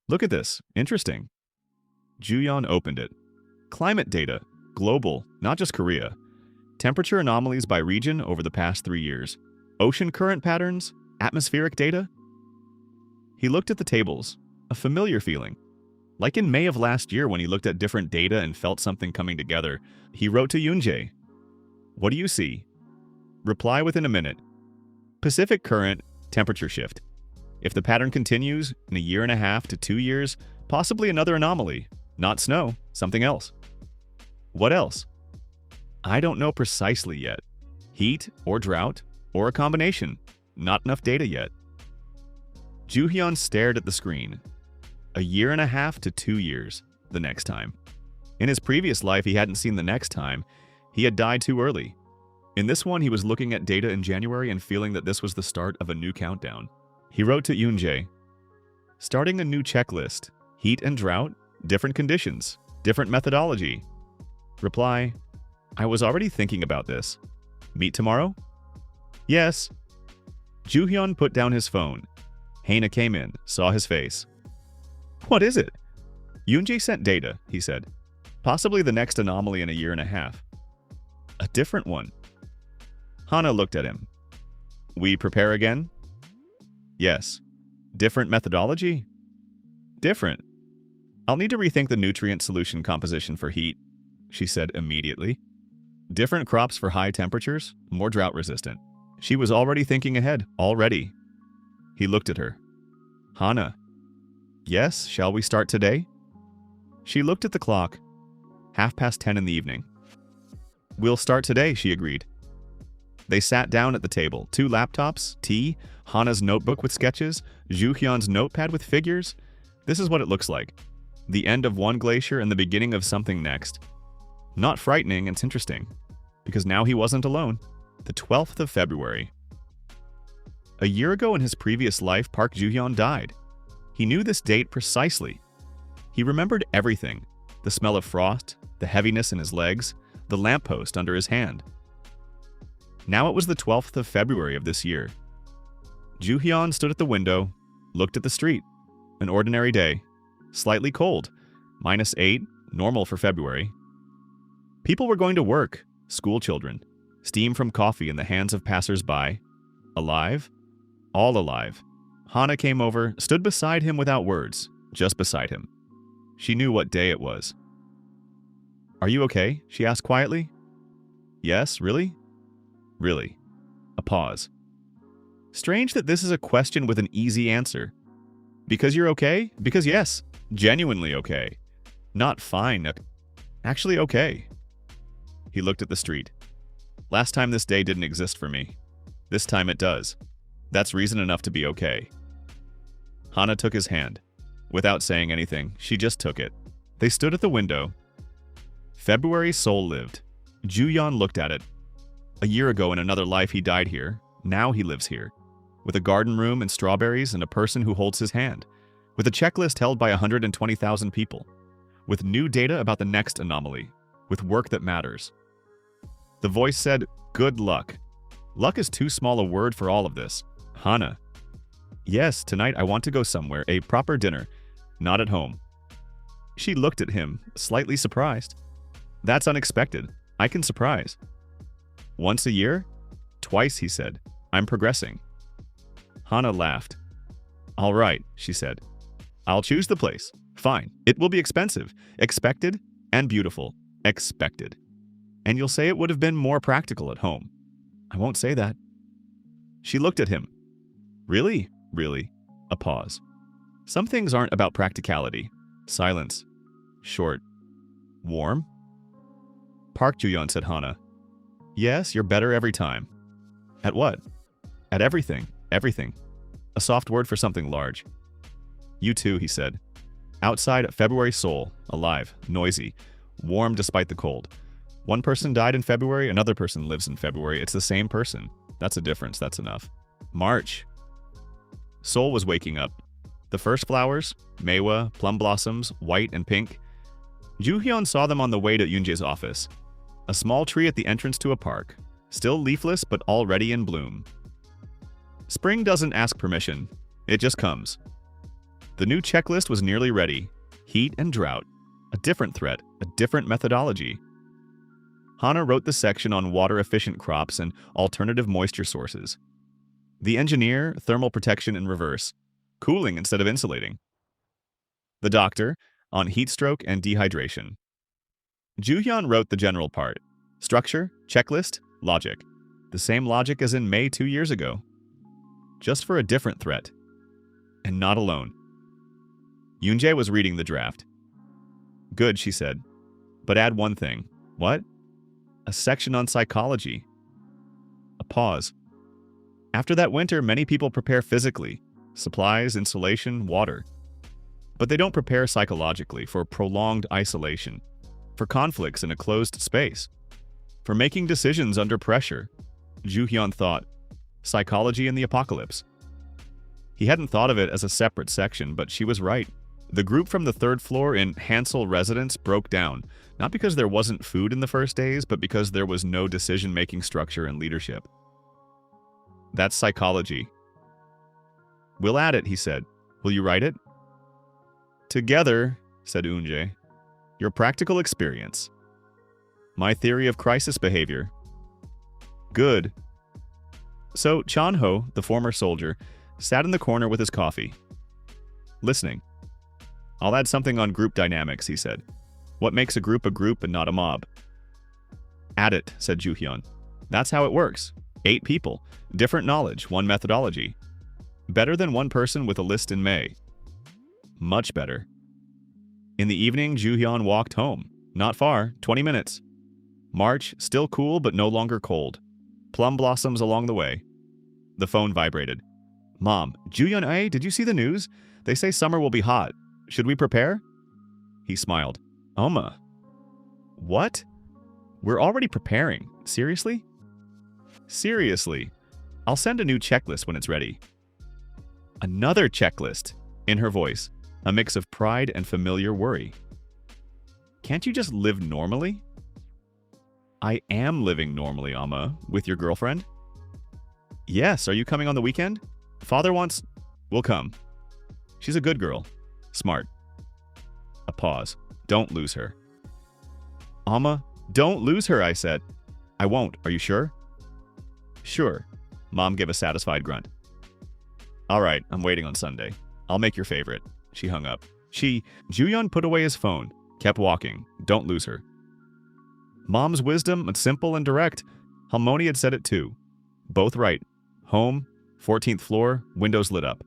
Speaker 1: "Look at this. Interesting." Juyeon opened it. Climate data. Global, not just Korea. Temperature anomalies by region over the past 3 years. Ocean current patterns. Atmospheric data. He looked at the tables. A familiar feeling. Like in May of last year when he looked at different data and felt something coming together. He wrote to Eunjae. "What do you see?" Reply within a minute. Pacific current, temperature shift. If the pattern continues, in a year and a half to 2 years, possibly another anomaly. Not snow, something else. What else? I don't know precisely yet. Heat or drought or a combination. Not enough data yet. Juhyun stared at the screen. A year and a half to 2 years, the next time. In his previous life, he hadn't seen the next time. He had died too early. In this one, he was looking at data in January and feeling that this was the start of a new countdown. He wrote to Eunjae, "Starting a new checklist. Heat and drought, different conditions, different methodology." Reply, "I was already thinking about this. Meet tomorrow?" "Yes." Juhyun put down his phone. Haina came in, saw his face. "What is it?" "Eunjae sent data," he said. "Possibly the next anomaly in a year and a half." "A different one." Hana looked at him. "We prepare again?" "Yes." "Different methodology?" "Different." "I'll need to rethink the nutrient solution composition for heat," she said immediately. "Different crops for high temperatures, more drought resistant." She was already thinking ahead, already. He looked at her. "Hana." "Yes, shall we start today?" She looked at the clock. 10:30 in the evening. "We'll start today," she agreed. They sat down at the table, 2 laptops, tea, Hana's notebook with sketches, Juhyun's notepad with figures. This is what it looks like. The end of one glacier and the beginning of something next. Not frightening, it's interesting. Because now he wasn't alone. The 12th of February. A year ago in his previous life, Park Juhyun died. He knew this date precisely. He remembered everything. The smell of frost, the heaviness in his legs, the lamppost under his hand. Now it was the 12th of February of this year. Juhyun stood at the window, looked at the street. An ordinary day. Slightly cold. -8, normal for February. People were going to work, school children. Steam from coffee in the hands of passers-by. Alive? All alive. Hana came over, stood beside him without words, just beside him. She knew what day it was. "Are you okay?" she asked quietly. "Yes, really?" "Really." A pause. Strange that this is a question with an easy answer. "Because you're okay?" "Because yes, genuinely okay. Not fine, actually okay." He looked at the street. "Last time this day didn't exist for me. This time it does. That's reason enough to be okay." Hana took his hand. Without saying anything, she just took it. They stood at the window. February soul lived. Juyeon looked at it. A year ago in another life he died here. Now he lives here. With a garden room and strawberries and a person who holds his hand. With a checklist held by 120,000 people. With new data about the next anomaly. With work that matters. The voice said, "Good luck." Luck is too small a word for all of this. "Hana." Yes, tonight I want to go somewhere, a proper dinner. Not at home. She looked at him, slightly surprised. That's unexpected. I can surprise. Once a year? Twice, he said. I'm progressing. Hana laughed. All right, she said. I'll choose the place. Fine. It will be expensive. Expected and beautiful. Expected. And you'll say it would have been more practical at home. I won't say that. She looked at him. Really? Really? A pause. Some things aren't about practicality. Silence. Short. Warm? Park Ju-yeon, said Hana. Yes, you're better every time. At what? At everything. Everything. A soft word for something large. You too, he said. Outside, February Seoul. Alive. Noisy. Warm despite the cold. One person died in February, another person lives in February. It's the same person. That's a difference, that's enough. March. Seoul was waking up. The first flowers, Manhwa, plum blossoms, white and pink. Ju-hyun saw them on the way to Yoonjae's office. A small tree at the entrance to a park. Still leafless, but already in bloom. Spring doesn't ask permission. It just comes. The new checklist was nearly ready. Heat and drought. A different threat, a different methodology. Hana wrote the section on water-efficient crops and alternative moisture sources. The engineer, thermal protection in reverse. Cooling instead of insulating. The doctor, on heat stroke and dehydration. Ju-hyun wrote the general part. Structure, checklist, logic. The same logic as in May 2 years ago. Just for a different threat. And not alone. Yoonjae was reading the draft. Good, she said. But add one thing. What? A section on psychology. A pause. After that winter, many people prepare physically. Supplies, insulation, water. But they don't prepare psychologically for prolonged isolation. For conflicts in a closed space. For making decisions under pressure. Ju-hyun thought. Psychology in the apocalypse. He hadn't thought of it as a separate section, but she was right. The group from the third floor in Hansel residence broke down, not because there wasn't food in the first days, but because there was no decision-making structure and leadership. That's psychology. We'll add it, he said. Will you write it? Together, said Yoonjae. Your practical experience. My theory of crisis behavior. Good. So Chan-ho, the former soldier, sat in the corner with his coffee. Listening. I'll add something on group dynamics, he said. What makes a group and not a mob? Add it, said Ju-hyun. That's how it works. 8 people. Different knowledge, one methodology. Better than one person with a list in May. Much better. In the evening, Ju-hyun walked home. Not far, 20 minutes. March, still cool but no longer cold. Plum blossoms along the way. The phone vibrated. Mom, Ju-hyun, did you see the news? They say summer will be hot. Should we prepare? He smiled. Oma. What? We're already preparing. Seriously? Seriously. I'll send a new checklist when it's ready. Another checklist. In her voice, a mix of pride and familiar worry. Can't you just live normally? I am living normally, Amma. With your girlfriend? Yes, are you coming on the weekend? Father wants... We'll come. She's a good girl. Smart. A pause. Don't lose her. Amma, don't lose her, I said. I won't. Are you sure? Sure. Mom gave a satisfied grunt. All right, I'm waiting on Sunday. I'll make your favorite. She hung up. Ju-hyun put away his phone, kept walking. Don't lose her. Mom's wisdom, simple and direct. Halmoni had said it too. Both right. Home, 14th floor, windows lit up.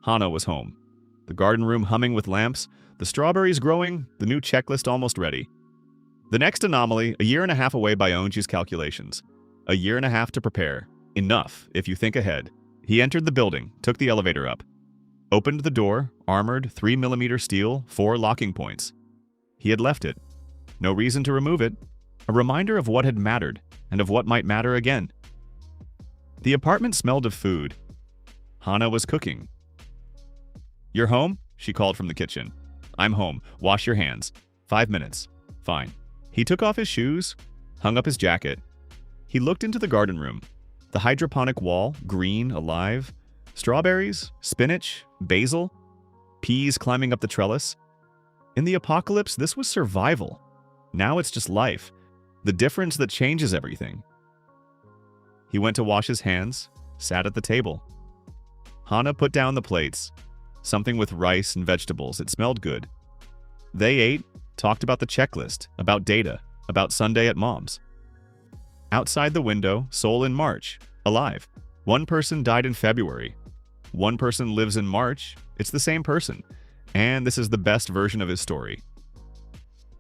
Speaker 1: Hana was home. The garden room humming with lamps, the strawberries growing, the new checklist almost ready. The next anomaly, a year and a half away by Eunji's calculations. A year and a half to prepare. Enough, if you think ahead. He entered the building, took the elevator up. Opened the door, armored, 3mm steel, 4 locking points. He had left it. No reason to remove it. A reminder of what had mattered, and of what might matter again. The apartment smelled of food. Hana was cooking. You're home? She called from the kitchen. I'm home. Wash your hands. 5 minutes. Fine. He took off his shoes, hung up his jacket. He looked into the garden room. The hydroponic wall, green, alive. Strawberries, spinach, basil, peas climbing up the trellis. In the apocalypse, this was survival. Now it's just life. The difference that changes everything. He went to wash his hands, sat at the table. Hana put down the plates, something with rice and vegetables. It smelled good. They ate, talked about the checklist, about data, about Sunday at Mom's. Outside the window, Seoul in March, alive. One person died in February. One person lives in March. It's the same person. And this is the best version of his story.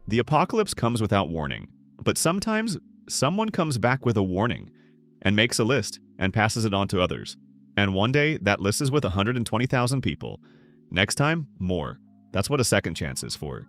Speaker 1: The apocalypse comes without warning, but sometimes someone comes back with a warning and makes a list and passes it on to others. And one day, that list is with 120,000 people. Next time, more. That's what a second chance is for.